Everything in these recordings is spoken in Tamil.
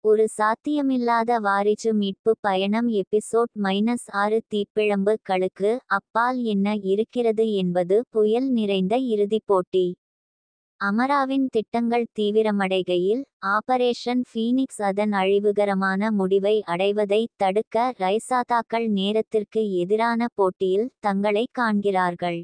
ஒரு சாத்தியமில்லாத வாரிசு மீட்பு பயணம் எபிசோட் -6 தீப்பிழம்பு களுக்கு அப்பால் என்ன இருக்கிறது என்பது புயல் நிறைந்த இறுதிப் போட்டி. அமராவின் திட்டங்கள் தீவிரமடைகையில் ஆபரேஷன் ஃபீனிக்ஸ் அதன் அழிவுகரமான முடிவை அடைவதை தடுக்க ரைசாதாக்கள் நேரத்திற்கு எதிரான போட்டியில் தங்களை காண்கிறார்கள்.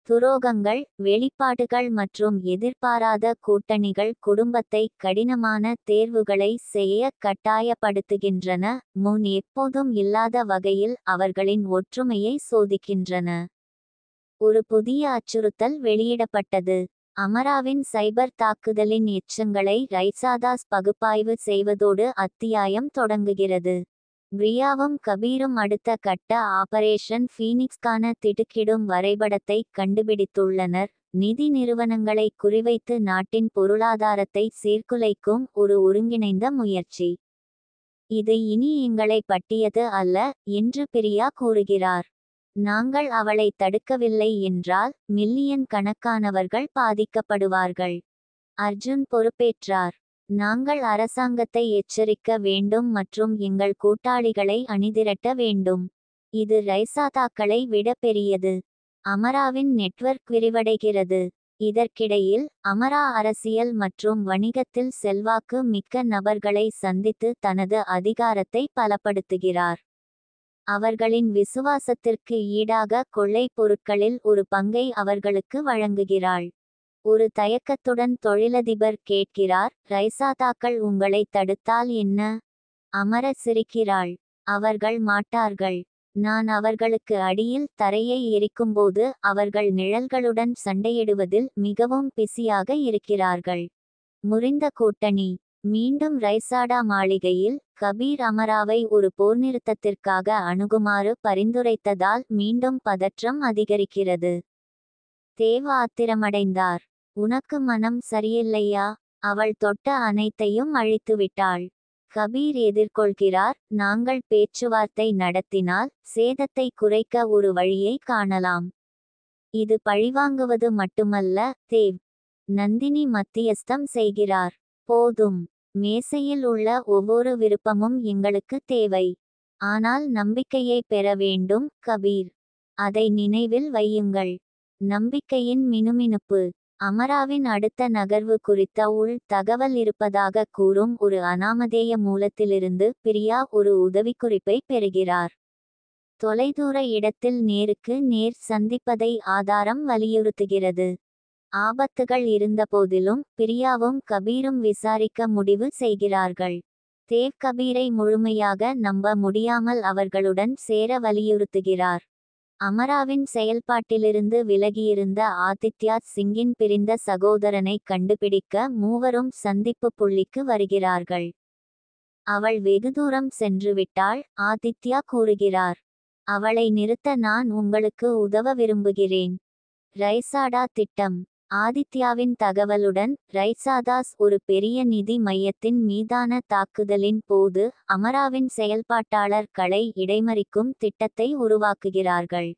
துரோகங்கள், வெளிப்பாடுகள் மற்றும் எதிர்பாராத கூட்டணிகள் குடும்பத்தை கடினமான தேர்வுகளை செய்ய கட்டாயப்படுத்துகின்றன, முன் எப்போதும் இல்லாத வகையில் அவர்களின் ஒற்றுமையை சோதிக்கின்றன. ஒரு புதிய அச்சுறுத்தல் வெளியிடப்பட்டது. அமராவின் சைபர் தாக்குதலின் எச்சங்களை ரைசாதாஸ் பகுப்பாய்வு செய்வதோடு அத்தியாயம் தொடங்குகிறது. பிரியாவும் கபீரும் அடுத்த கட்ட ஆபரேஷன் ஃபீனிக்ஸ்கான திடுக்கிடும் வரைபடத்தை கண்டுபிடித்துள்ளனர். நிதி நிறுவனங்களை குறிவைத்து நாட்டின் பொருளாதாரத்தை சீர்குலைக்கும் ஒரு ஒருங்கிணைந்த முயற்சி. இது இனி எங்களை பற்றியது அல்ல என்று பிரியா கூறுகிறார். நாங்கள் அவளை தடுக்கவில்லை என்றால் மில்லியன் கணக்கானவர்கள் பாதிக்கப்படுவார்கள். அர்ஜுன் பொறுப்பேற்றார். நாங்கள் அரசாங்கத்தை எச்சரிக்க வேண்டும் மற்றும் எங்கள் கூட்டாளிகளை அணிதிரட்ட வேண்டும். இது ரைசாதாக்களை விட பெரியது. அமராவின் நெட்வொர்க் விரிவடைகிறது. இதற்கிடையில் அமரா அரசியல் மற்றும் வணிகத்தில் செல்வாக்கு மிக்க நபர்களை சந்தித்து தனது அதிகாரத்தை பலப்படுத்துகிறார். அவர்களின் விசுவாசத்திற்கு ஈடாக கொள்ளைப் பொருட்களில் ஒரு பங்கை அவர்களுக்கு வழங்குகிறாள். ஒரு தயக்கத்துடன் தொழிலதிபர் கேட்கிறார், ரைசாதாக்கள் உங்களை தடுத்தால் என்ன? அமர சிரிக்கிறாள். அவர்கள் மாட்டார்கள். நான் அவர்களுக்கு அடியில் தரையை எரிக்கும்போது அவர்கள் நிழல்களுடன் சண்டையிடுவதில் மிகவும் பிஸியாக இருக்கிறார்கள். முறிந்த கூட்டணி. மீண்டும் ரைசாடா மாளிகையில் கபீர் அமராவை ஒரு போர்நிறுத்தத்திற்காக அணுகுமாறு பரிந்துரைத்ததால் மீண்டும் பதற்றம் அதிகரிக்கிறது. தேவ் ஆத்திரமடைந்தார். உனக்கு மனம் சரியில்லையா? அவள் தொட்ட அனைத்தையும் அழித்துவிட்டாள். கபீர் எதிர்கொள்கிறார். நாங்கள் பேச்சுவார்த்தை நடத்தினால் சேதத்தை குறைக்க ஒரு வழியை காணலாம். இது பழிவாங்குவது மட்டுமல்ல, தேவ். நந்தினி மத்தியஸ்தம் செய்கிறார். போதும். மேசையில் உள்ள ஒவ்வொரு விருப்பமும் எங்களுக்கு தேவை. ஆனால் நம்பிக்கையை பெற வேண்டும், கபீர். அதை நினைவில் வையுங்கள். நம்பிக்கையின் மினுமினுப்பு. அமராவின் அடுத்த நகர்வு குறித்த உள் தகவல் இருப்பதாக கூறும் ஒரு அனாமதேய மூலத்திலிருந்து பிரியா ஒரு உதவிக்குறிப்பை பெறுகிறார். தொலைதூர இடத்தில் நேருக்கு நேர் சந்திப்பதை ஆதாரம் வலியுறுத்துகிறது. ஆபத்துகள் இருந்தபோதிலும் பிரியாவும் கபீரும் விசாரிக்க முடிவு செய்கிறார்கள். தேவ் கபீரை முழுமையாக நம்ப முடியாமல் அவர்களுடன் சேர வலியுறுத்துகிறார். அமராவின் செயல்பாட்டிலிருந்து விலகியிருந்த ஆதித்யா சிங்கின் பிரிந்த சகோதரனை கண்டுபிடிக்க மூவரும் சந்திப்பு புள்ளிக்கு வருகிறார்கள். அவள் வெகு தூரம் சென்றுவிட்டாள், ஆதித்யா கூறுகிறார். அவளை நிறுத்த நான் உங்களுக்கு உதவ விரும்புகிறேன். ரைசாடா திட்டம். ஆதித்யாவின் தகவலுடன் ரைசாதாஸ் ஒரு பெரிய நிதி மையத்தின் மீதான தாக்குதலின் போது அமராவின் செயல்பாட்டாளர்களை இடைமறிக்கும் திட்டத்தை உருவாக்குகிறார்கள்.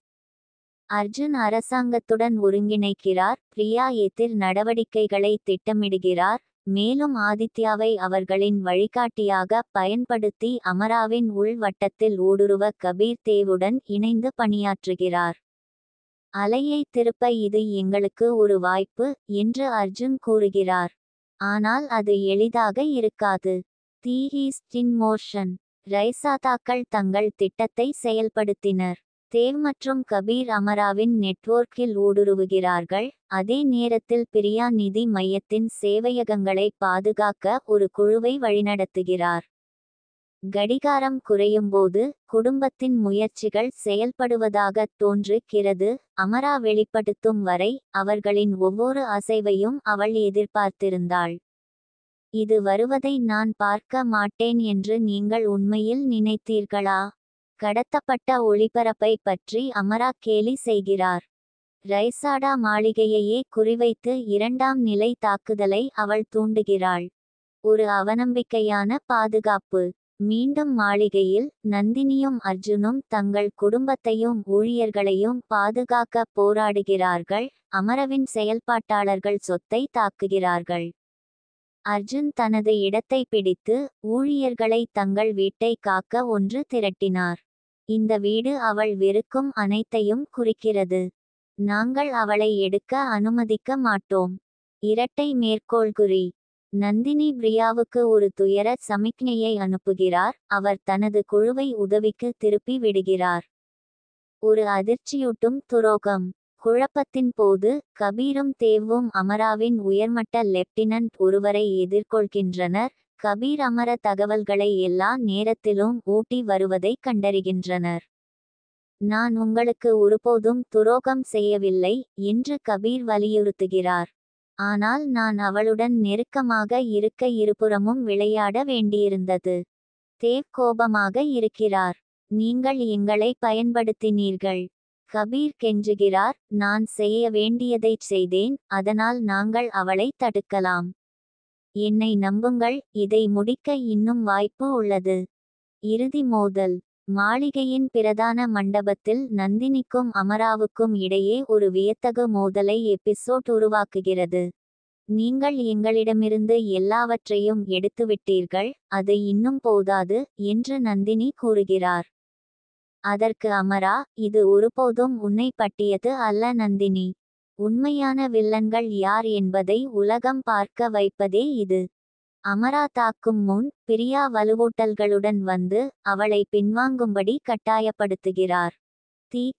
அர்ஜுன் அரசாங்கத்துடன் ஒருங்கிணைக்கிறார். பிரியா எதிர் நடவடிக்கைகளை திட்டமிடுகிறார். மேலும் ஆதித்யாவை அவர்களின் வழிகாட்டியாக பயன்படுத்தி அமராவின் உள் வட்டத்தில் ஊடுருவ கபீர் தேவுடன் இணைந்து பணியாற்றுகிறார். அலையை திருப்ப இது எங்களுக்கு ஒரு வாய்ப்பு என்று அர்ஜுன் கூறுகிறார். ஆனால் அது எளிதாக இருக்காது. தி ஈஸ்ட் இன் மோஷன். ரைசாதாக்கள் தங்கள் திட்டத்தை செயல்படுத்தினர். தேவ் மற்றும் கபீர் அமராவின் நெட்வொர்க்கில் ஊடுருவுகிறார்கள். அதே நேரத்தில் பிரியா நிதி மையத்தின் சேவையகங்களை பாதுகாக்க ஒரு குழுவை வழிநடத்துகிறார். கடிகாரம் குறையும்போது குடும்பத்தின் முயற்சிகள் செயல்படுவதாக தோன்றுகிறது. அமரா வெளிப்படுத்தும் வரை அவர்களின் ஒவ்வொரு அசைவையும் அவள் எதிர்பார்த்திருந்தாள். இது வருவதை நான் பார்க்க மாட்டேன் என்று நீங்கள் உண்மையில் நினைத்தீர்களா? கடத்தப்பட்ட ஒளிபரப்பை பற்றி அமரா கேலி செய்கிறார். ரைசாடா மாளிகையையே குறிவைத்து இரண்டாம் நிலை தாக்குதலை அவள் தூண்டுகிறாள். ஒரு அவநம்பிக்கையான பாதுகாப்பு. மீண்டும் மாளிகையில் நந்தினியும் அர்ஜுனும் தங்கள் குடும்பத்தையும் ஊழியர்களையும் பாதுகாக்க போராடுகிறார்கள். அமரவின் செயல்பாட்டாளர்கள் சொத்தை தாக்குகிறார்கள். அர்ஜுன் தனது இடத்தை பிடித்து ஊழியர்களை தங்கள் வீட்டை காக்க ஒன்று திரட்டினார். இந்த வீடு அவள் வெறுக்கும் அனைத்தையும் குறிக்கிறது. நாங்கள் அவளை எடுக்க அனுமதிக்க மாட்டோம். இரட்டை மேற்கோள்குறி. நந்தினி பிரியாவுக்கு ஒரு துயர சமிக்ஞையை அனுப்புகிறார். அவர் தனது குழுவை உதவிக்கு திருப்பி விடுகிறார். ஒரு அதிர்ச்சியூட்டும் துரோகம். குழப்பத்தின் போது கபீரும் தேவும் அமராவின் உயர்மட்ட லெப்டினன்ட் ஒருவரை எதிர்கொள்கின்றனர். கபீர் அமர தகவல்களை எல்லா நேரத்திலும் ஊட்டி வருவதை கண்டறிகின்றனர். நான் உங்களுக்கு ஒருபோதும் துரோகம் செய்யவில்லை என்று கபீர் வலியுறுத்துகிறார். ஆனால் நான் அவளுடன் நெருக்கமாக இருக்க இருபுறமும் விளையாட வேண்டியிருந்தது. தேவ் கோபமாக இருக்கிறார். நீங்கள் எங்களை பயன்படுத்தினீர்கள். கபீர் கெஞ்சுகிறார். நான் செய்ய வேண்டியதைச் செய்தேன். அதனால் நாங்கள் அவளை தடுக்கலாம். என்னை நம்புங்கள். இதை முடிக்க இன்னும் வாய்ப்பு உள்ளது. இறுதி மோதல். மாளிகையின் பிரதான மண்டபத்தில் நந்தினிக்கும் அமராவுக்கும் இடையே ஒரு வியத்தகு மோதலை எபிசோட் உருவாக்குகிறது. நீங்கள் எங்களிடமிருந்து எல்லாவற்றையும் எடுத்துவிட்டீர்கள். அது இன்னும் போதாது என்று நந்தினி கூறுகிறார். அதற்கு அமரா, இது ஒருபோதும் உன்னை பற்றியது அல்ல நந்தினி. உண்மையான வில்லன்கள் யார் என்பதை உலகம் பார்க்க வைப்பதே இது. அமரா தாக்கும் முன் பிரியா வலுவூட்டல்களுடன் வந்து அவளை பின்வாங்கும்படி கட்டாயப்படுத்துகிறார்.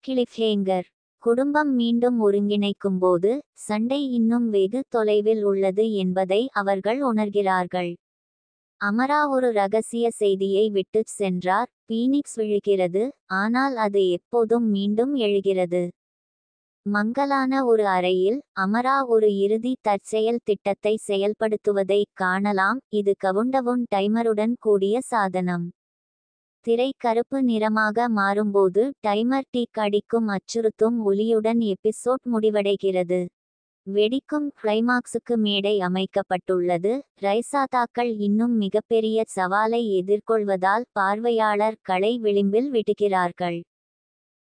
கிளிஃப்ஹேங்கர். குடும்பம் மீண்டும் ஒருங்கிணைக்கும்போது சண்டை இன்னும் வெகு தொலைவில் உள்ளது என்பதை அவர்கள் உணர்கிறார்கள். அமரா ஒரு ரகசிய செய்தியை விட்டுச் சென்றார். பீனிக்ஸ் விழுகிறது, ஆனால் அது எப்போதும் மீண்டும் எழுகிறது. மங்கலான ஒரு அறையில் அமரா ஒரு இறுதி தற்செயல் திட்டத்தை செயல்படுத்துவதை காணலாம். இது கவுண்டவுன் டைமருடன் கூடிய சாதனம். திரை கருப்பு நிறமாக மாறும்போது டைமர் டீக் அடிக்கும் அச்சுறுத்தும் ஒலியுடன் எபிசோட் முடிவடைகிறது. வெடிக்கும் கிளைமாக்ஸுக்கு மேடை அமைக்கப்பட்டுள்ளது. ரைசாதாக்கள் இன்னும் மிகப்பெரிய சவாலை எதிர்கொள்வதால் பார்வையாளர் களை விளிம்பில் விடுகிறார்கள்.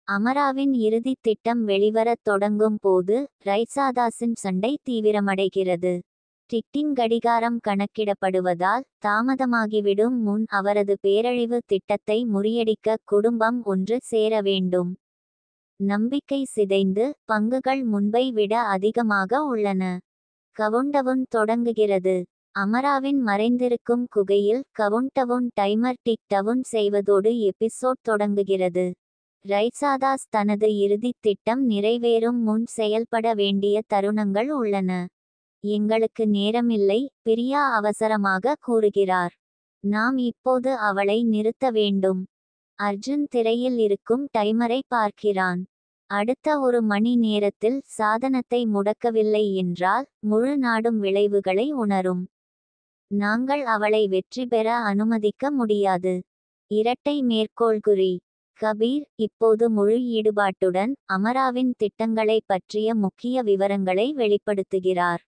அமராவின் இறுதி திட்டம் வெளிவரத் தொடங்கும் போது ரைசாதாஸின் சண்டை தீவிரமடைகிறது. டிக்டிங் கடிகாரம் கணக்கிடப்படுவதால் தாமதமாகிவிடும் முன் அவரது பேரழிவு திட்டத்தை முறியடிக்க குடும்பம் ஒன்று சேர வேண்டும். நம்பிக்கை சிதைந்து பங்குகள் முன்பை விட அதிகமாக உள்ளன. கவுண்டவுன் தொடங்குகிறது. அமராவின் மறைந்திருக்கும் குகையில் கவுண்டவுன் டைமர் டிக் டவுன் செய்வதோடு எபிசோட் தொடங்குகிறது. ரைசாதாஸ் தனது இறுதித் திட்டம் நிறைவேறும் முன் செயல்பட வேண்டிய தருணங்கள் உள்ளன. எங்களுக்கு நேரமில்லை, பிரியா அவசரமாக கூறுகிறார். நாம் இப்போது அவளை நிறுத்த வேண்டும். அர்ஜுன் திரையில் இருக்கும் டைமரை பார்க்கிறான். அடுத்த ஒரு மணி நேரத்தில் சாதனத்தை முடக்கவில்லை என்றால் முழு நாடும் விளைவுகளை உணரும். நாங்கள் அவளை வெற்றி பெற அனுமதிக்க முடியாது. இரட்டை மேற்கோள்குறி. கபீர் இப்போது முழு ஈடுபாட்டுடன் அமராவின் திட்டங்களை பற்றிய முக்கிய விவரங்களை வெளிப்படுத்துகிறார்.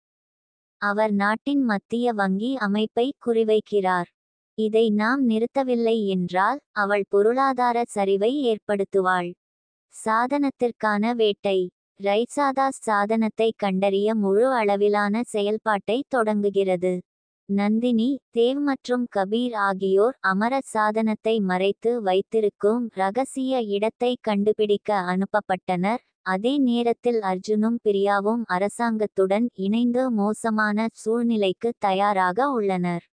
அவர் நாட்டின் மத்திய வங்கி அமைப்பை குறிவைக்கிறார். இதை நாம் நிறுத்தவில்லை என்றால் அவள் பொருளாதார சரிவை ஏற்படுத்துவாள். சாதனத்திற்கான வேட்டை. ரைசாதாஸ் சாதனத்தை கண்டறிய முழு அளவிலான செயல்பாட்டை தொடங்குகிறது. நந்தினி, தேவ் மற்றும் கபீர் ஆகியோர் அமர சாதனத்தை மறைத்து வைத்திருக்கும் ரகசிய இடத்தை கண்டுபிடிக்க அனுப்பப்பட்டனர். அதே நேரத்தில் அர்ஜுனும் பிரியாவும் அரசாங்கத்துடன் இணைந்து மோசமான சூழ்நிலைக்கு தயாராக உள்ளனர்.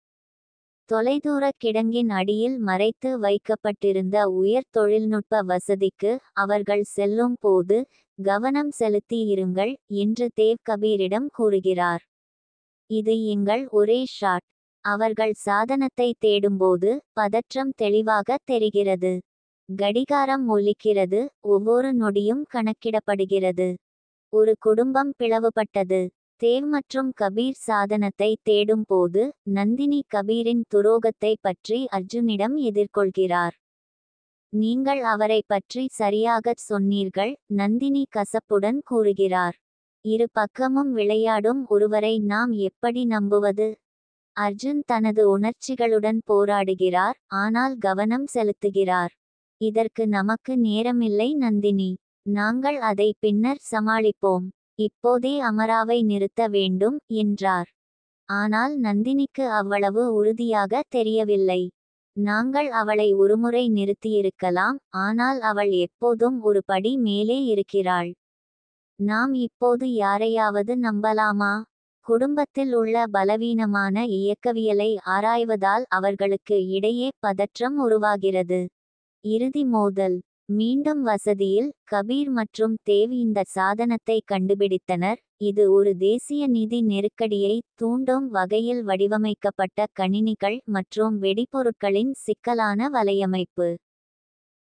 தொலைதூர கிடங்கின் அடியில் மறைத்து வைக்கப்பட்டிருந்த உயர் தொழில்நுட்ப வசதிக்கு அவர்கள் செல்லும் போது கவனம் செலுத்தியிருங்கள் என்று தேவ் கபீரிடம் கூறுகிறார். இது எங்கள் ஒரே ஷாட். அவர்கள் சாதனத்தை தேடும்போது பதற்றம் தெளிவாக தெரிகிறது. கடிகாரம் ஒலிக்கிறது, ஒவ்வொரு நொடியும் கணக்கிடப்படுகிறது. ஒரு குடும்பம் பிளவுபட்டது. தேவ் மற்றும் கபீர் சாதனத்தை தேடும் போது நந்தினி கபீரின் துரோகத்தை பற்றி அர்ஜுனிடம் எதிர்கொள்கிறார். நீங்கள் அவரை பற்றி சரியாகச் சொன்னீர்கள், நந்தினி கசப்புடன் கூறுகிறார். இரு பக்கமும் விளையாடும் ஒருவரை நாம் எப்படி நம்புவது? அர்ஜுன் தனது உணர்ச்சிகளுடன் போராடுகிறார், ஆனால் கவனம் செலுத்துகிறார். இதற்கு நமக்கு நேரமில்லை நந்தினி. நாங்கள் அதை பின்னர் சமாளிப்போம். இப்போதே அமராவை நிறுத்த வேண்டும் என்றார். ஆனால் நந்தினிக்கு அவ்வளவு உறுதியாக தெரியவில்லை. நாங்கள் அவளை ஒருமுறை நிறுத்தியிருக்கலாம், ஆனால் அவள் எப்போதும் ஒரு படி மேலே இருக்கிறாள். நாம் இப்போது யாரையாவது நம்பலாமா? குடும்பத்தில் உள்ள பலவீனமான இயக்கவியலை ஆராய்வதால் அவர்களுக்கு இடையே பதற்றம் உருவாகிறது. இறுதி மோதல். மீண்டும் வசதியில் கபீர் மற்றும் தேவ் இந்த சாதனத்தை கண்டுபிடித்தனர். இது ஒரு தேசிய நிதி நெருக்கடியை தூண்டும் வகையில் வடிவமைக்கப்பட்ட கணினிகள் மற்றும் வெடிபொருட்களின் சிக்கலான வலையமைப்பு.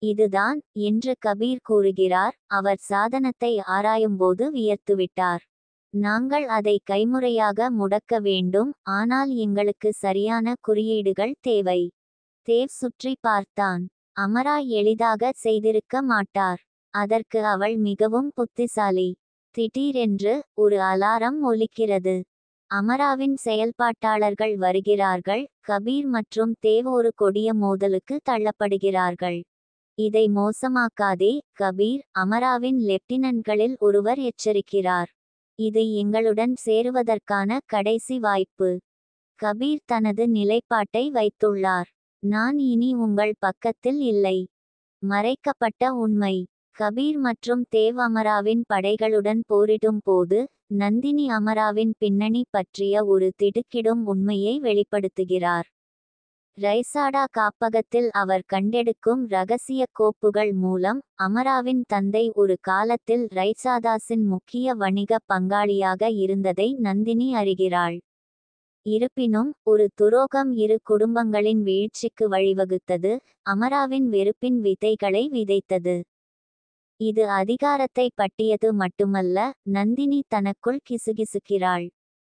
இதுதான் என்று கபீர் கூறுகிறார். அவர் சாதனத்தை ஆராயும்போது வியர்த்துவிட்டார். நாங்கள் அதை கைமுறையாக முடக்க வேண்டும், ஆனால் எங்களுக்கு சரியான குறியீடுகள் தேவை. தேவ் சுற்றி பார்த்தான். அமரா எளிதாக செய்திருக்க மாட்டார். அதற்கு அவள் மிகவும் புத்திசாலி. திடீரென்று ஒரு அலாரம் ஒலிக்கிறது. அமராவின் செயல்பாட்டாளர்கள் வருகிறார்கள். கபீர் மற்றும் தேவ் ஒரு கொடிய மோதலுக்கு தள்ளப்படுகிறார்கள். இதை மோசமாக்காதே, கபீர், அமராவின் லெப்டினன்ட்களில் ஒருவர் எச்சரிக்கிறார். இது எங்களுடன் சேருவதற்கான கடைசி வாய்ப்பு. கபீர் தனது நிலைப்பாட்டை வைத்துள்ளார். நான் இனி உங்கள் பக்கத்தில் இல்லை. மறைக்கப்பட்ட உண்மை. கபீர் மற்றும் தேவ் அமராவின் படைகளுடன் போரிடும் போது நந்தினி அமராவின் பின்னணி பற்றிய ஒரு திடுக்கிடும் உண்மையை வெளிப்படுத்துகிறார். ரைசாடா காப்பகத்தில் அவர் கண்டெடுக்கும் இரகசிய கோப்புகள் மூலம் அமராவின் தந்தை ஒரு காலத்தில் ரைசாதாஸின் முக்கிய வணிக பங்காளியாக இருந்ததை நந்தினி அறிகிறாள். இருப்பினும் ஒரு துரோகம் இரு குடும்பங்களின் வீழ்ச்சிக்கு வழிவகுத்தது, அமராவின் வெறுப்பின் விதைகளை விதைத்தது. இது அதிகாரத்தை பற்றியது மட்டுமல்ல, நந்தினி தனக்குள் கிசுகிசுக்கிறாள்.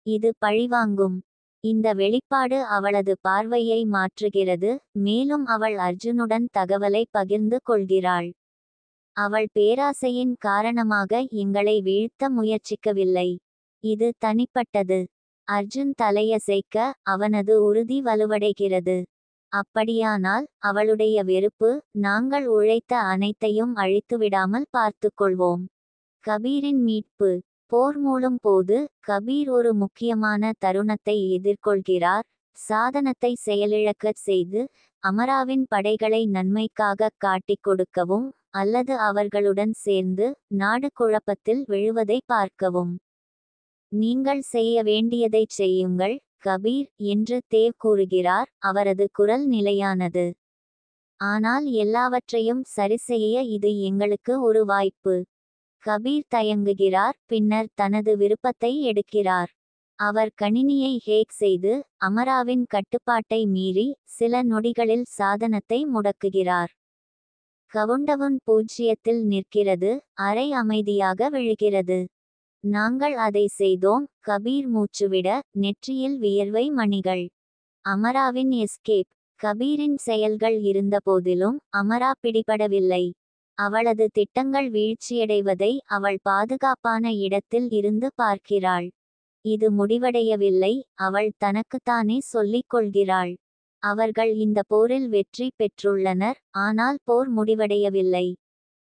இது பழிவாங்கும். இந்த வெளிப்பாடு அவளது பார்வையை மாற்றுகிறது, மேலும் அவள் அர்ஜுனுடன் தகவலை பகிர்ந்து கொள்கிறாள். அவள் பேராசையின் காரணமாக எங்களை வீழ்த்த முயற்சிக்கவில்லை. இது தனிப்பட்டது. அர்ஜுன் தலையசைக்க அவனது உறுதி வலுவடைகிறது. அப்படியானால் அவளுடைய வெறுப்பு, நாங்கள் உழைத்த அனைத்தையும் அழித்துவிடாமல் பார்த்துக்கொள்வோம். கபீரின் மீட்பு. போர் மூளும் போது கபீர் ஒரு முக்கியமான தருணத்தை எதிர்கொள்கிறார். சாதனத்தை செயலிழக்கச் செய்து அமராவின் படைகளை நன்மைக்காக காட்டிக் கொடுக்கவும், அல்லது அவர்களுடன் சேர்ந்து நாடு குழப்பத்தில் விழுவதை பார்க்கவும். நீங்கள் செய்ய வேண்டியதைச் செய்யுங்கள், கபீர் என்று தேவ் கூறுகிறார். அவரது குரல் நிலையானது. ஆனால் எல்லாவற்றையும் சரிசெய்ய இது எங்களுக்கு ஒரு வாய்ப்பு. கபீர் தயங்குகிறார், பின்னர் தனது விருப்பத்தை எடுக்கிறார். அவர் கணினியை ஹேக் செய்து அமராவின் கட்டுப்பாட்டை மீறி சில நொடிகளில் சாதனத்தை முடக்குகிறார். கவுண்டவுன் 0ல் நிற்கிறது. அறை அமைதியாக விழுகிறது. நாங்கள் அதை செய்தோம். கபீர் மூச்சுவிட, நெற்றியில் வியர்வை மணிகள். அமராவின் எஸ்கேப். கபீரின் செயல்கள் இருந்தபோதிலும் அமரா பிடிபடவில்லை. அவளது திட்டங்கள் வீழ்ச்சியடைவதை அவள் பாதுகாப்பான இடத்தில் இருந்து பார்க்கிறாள். இது முடிவடையவில்லை, அவள் தனக்குத்தானே சொல்லிக் கொள்கிறாள். அவர்கள் இந்த போரில் வெற்றி பெற்றுள்ளனர், ஆனால் போர் முடிவடையவில்லை.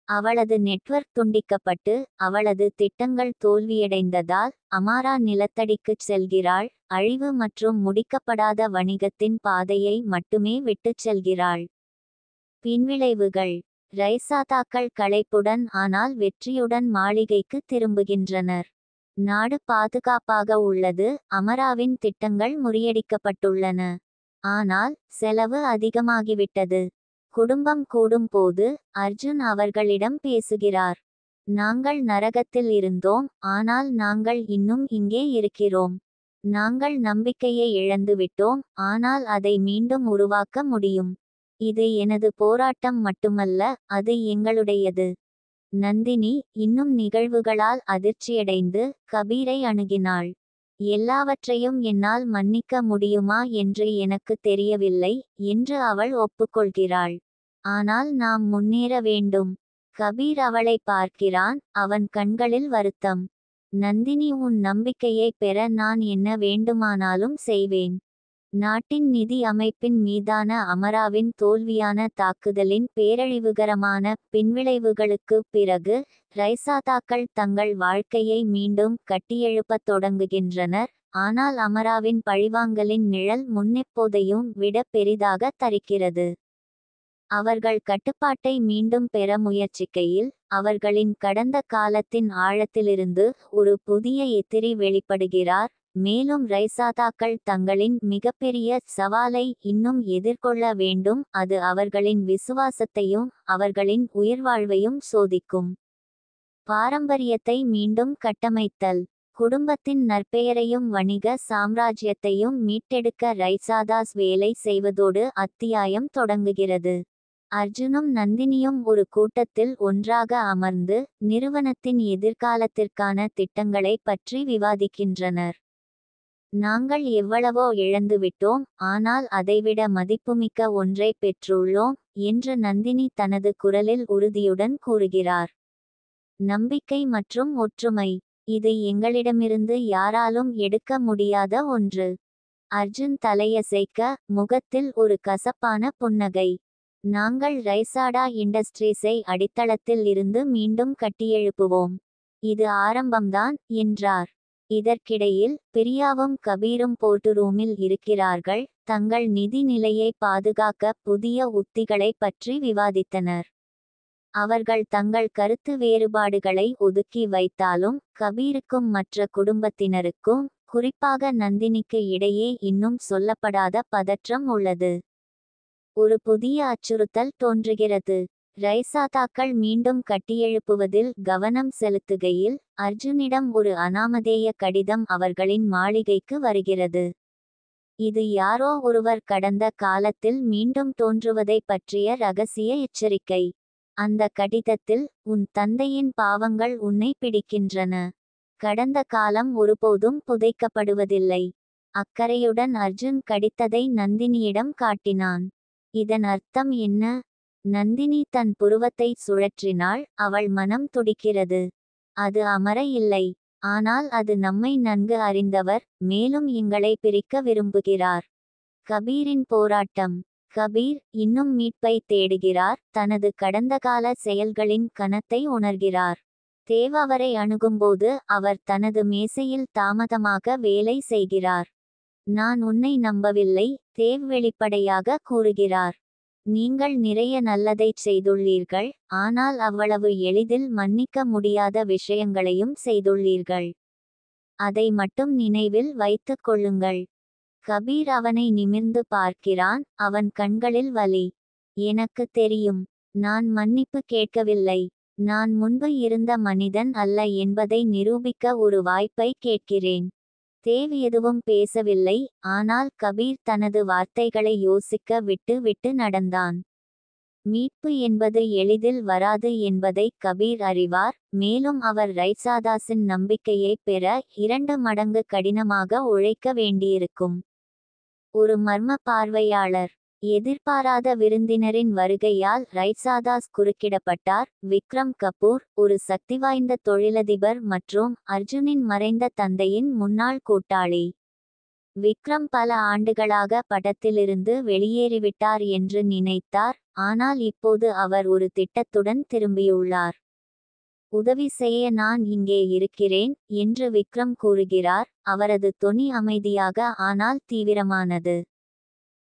அவளது நெட்வொர்க் துண்டிக்கப்பட்டு அவளது திட்டங்கள் தோல்வியடைந்ததால் அமாரா நிலத்தடிக்குச் செல்கிறாள். அழிவு மற்றும் முடிக்கப்படாத வணிகத்தின் பாதையை மட்டுமே விட்டுச் செல்கிறாள். பின்விளைவுகள். ரைசாதாக்கள் களைப்புடன் ஆனால் வெற்றியுடன் மாளிகைக்கு திரும்புகின்றனர். நாடு பாதுகாப்பாக உள்ளது. அமராவின் திட்டங்கள் முறியடிக்கப்பட்டுள்ளன. ஆனால் செலவு அதிகமாகிவிட்டது. குடும்பம் கூடும் போது அர்ஜுன் அவர்களிடம் பேசுகிறார். நாங்கள் நரகத்தில் இருந்தோம், ஆனால் நாங்கள் இன்னும் இங்கே இருக்கிறோம். நாங்கள் நம்பிக்கையை இழந்துவிட்டோம், ஆனால் அதை மீண்டும் உருவாக்க முடியும். இது எனது போராட்டம் மட்டுமல்ல, அது எங்களுடையது. நந்தினி இன்னும் நிகழ்வுகளால் அதிர்ச்சியடைந்து கபீரை அணுகினாள். எல்லாவற்றையும் என்னால் மன்னிக்க முடியுமா என்று எனக்கு தெரியவில்லை என்று அவள் ஒப்புக்கொள்கிறாள். ஆனால் நாம் முன்னேற வேண்டும். கபீர் அவளை பார்க்கிறான். அவன் கண்களில் வருத்தம். நந்தினி, உன் நம்பிக்கையை பெற நான் என்ன வேண்டுமானாலும் செய்வேன். நாட்டின் நிதி அமைப்பின் மீதான அமராவின் தோல்வியான தாக்குதலின் பேரழிவுகரமான பின்விளைவுகளுக்கு பிறகு ரைசாதாக்கள் தங்கள் வாழ்க்கையை மீண்டும் கட்டியெழுப்பத் தொடங்குகின்றனர். ஆனால் அமராவின் பழிவாங்கலின் நிழல் முன்னெப்போதையும் விட பெரிதாக தரிக்கிறது. அவர்கள் கட்டுப்பாட்டை மீண்டும் பெற முயற்சிக்கையில் அவர்களின் கடந்த காலத்தின் ஆழத்திலிருந்து ஒரு புதிய எதிரி வெளிப்படுகிறார். மேலும் ரைசாதாக்கள் தங்களின் மிகப்பெரிய சவாலை இன்னும் எதிர்கொள்ள வேண்டும். அது அவர்களின் விசுவாசத்தையும் அவர்களின் உயிர்வாழ்வையும் சோதிக்கும். பாரம்பரியத்தை மீண்டும் கட்டமைத்தல். குடும்பத்தின் நற்பெயரையும் வணிக சாம்ராஜ்யத்தையும் மீட்டெடுக்க ரைசாதாஸ் வேலை செய்வதோடு அத்தியாயம் தொடங்குகிறது. அர்ஜுனும் நந்தினியும் ஒரு கூட்டத்தில் ஒன்றாக அமர்ந்து நிறுவனத்தின் எதிர்காலத்திற்கான திட்டங்களை பற்றி விவாதிக்கின்றனர். நாங்கள் எவ்வளவோ இழந்துவிட்டோம், ஆனால் அதைவிட மதிப்புமிக்க ஒன்றை பெற்றுள்ளோம் என்று நந்தினி தனது குரலில் உறுதியுடன் கூறுகிறார். நம்பிக்கை மற்றும் ஒற்றுமை. இது எங்களிடமிருந்து யாராலும் எடுக்க முடியாத ஒன்று. அர்ஜுன் தலையசைக்க, முகத்தில் ஒரு கசப்பான புன்னகை. நாங்கள் ரைசாடா இண்டஸ்ட்ரீஸை அடித்தளத்தில் இருந்து மீண்டும் கட்டியெழுப்புவோம். இது ஆரம்பம்தான் என்றார். இதற்கிடையில் பிரியாவும் கபீரும் போர்ட்டுரூமில் இருக்கிறார்கள். தங்கள் நிதி நிலையை பாதுகாக்க புதிய உத்திகளை பற்றி விவாதித்தனர். அவர்கள் தங்கள் கருத்து வேறுபாடுகளை ஒதுக்கி வைத்தாலும் கபீருக்கும் மற்ற குடும்பத்தினருக்கும், குறிப்பாக நந்தினிக்கு இடையே இன்னும் சொல்லப்படாத பதற்றம் உள்ளது. ஒரு புதிய அச்சுறுத்தல் தோன்றுகிறது. ரைசாதாக்கள் மீண்டும் கட்டியெழுப்புவதில் கவனம் செலுத்துகையில் அர்ஜுனிடம் ஒரு அனாமதேய கடிதம் அவர்களின் மாளிகைக்கு வருகிறது. இது யாரோ ஒருவர் கடந்த காலத்தில் மீண்டும் தோன்றுவதை பற்றிய இரகசிய எச்சரிக்கை. அந்த கடிதத்தில், உன் தந்தையின் பாவங்கள் உன்னை பிடிக்கின்றன. கடந்த காலம் ஒருபோதும் புதைக்கப்படுவதில்லை. அக்கறையுடன் அர்ஜுன் கடித்ததை நந்தினியிடம் காட்டினான். இதன் அர்த்தம் என்ன? நந்தினி தன் புருவத்தை சுழற்றினாள். அவள் மனம் துடிக்கிறது. அது அமர இல்லை. ஆனால் அது நம்மை நன்கு அறிந்தவர், மேலும் எங்களை பிரிக்க விரும்புகிறார். கபீரின் போராட்டம். கபீர் இன்னும் மீட்பை தேடுகிறார். தனது கடந்தகால செயல்களின் கனத்தை உணர்கிறார். தேவ் அவரை அணுகும்போது அவர் தனது மேசையில் தாமதமாக வேலை செய்கிறார். நான் உன்னை நம்பவில்லை, தேவ் வெளிப்படையாக கூறுகிறார். நீங்கள் நிறைய நல்லதைச் செய்துள்ளீர்கள், ஆனால் அவ்வளவு எளிதில் மன்னிக்க முடியாத விஷயங்களையும் செய்துள்ளீர்கள். அதை மட்டும் நினைவில் வைத்துக் கொள்ளுங்கள். கபீர் அவனை நிமிர்ந்து பார்க்கிறான். அவன் கண்களில் வலி. எனக்கு தெரியும். நான் மன்னிப்பு கேட்கவில்லை. நான் முன்பு இருந்த மனிதன் அல்ல என்பதை நிரூபிக்க ஒரு வாய்ப்பை கேட்கிறேன். தேவ் எதுவும் பேசவில்லை, ஆனால் கபீர் தனது வார்த்தைகளை யோசிக்க விட்டு விட்டு நடந்தான். மீட்பு என்பது எளிதில் வராது என்பதை கபீர் அறிவார். மேலும் அவர் ரைசாதாஸின் நம்பிக்கையை பெற 2 மடங்கு கடினமாக உழைக்க வேண்டியிருக்கும். ஒரு மர்ம பார்வையாளர். எதிர்பாராத விருந்தினரின் வருகையால் ரைசாதாஸ் குறுக்கிடப்பட்டார். விக்ரம் கபூர், ஒரு சக்திவாய்ந்த தொழிலதிபர் மற்றும் அர்ஜுனின் மறைந்த தந்தையின் முன்னாள் கூட்டாளி. விக்ரம் பல ஆண்டுகளாக படத்திலிருந்து வெளியேறிவிட்டார் என்று நினைத்தார், ஆனால் இப்போது அவர் ஒரு திட்டத்துடன் திரும்பியுள்ளார். உதவி செய்ய நான் இங்கே இருக்கிறேன் என்று விக்ரம் கூறுகிறார். அவரது தொனி அமைதியாக ஆனால் தீவிரமானது.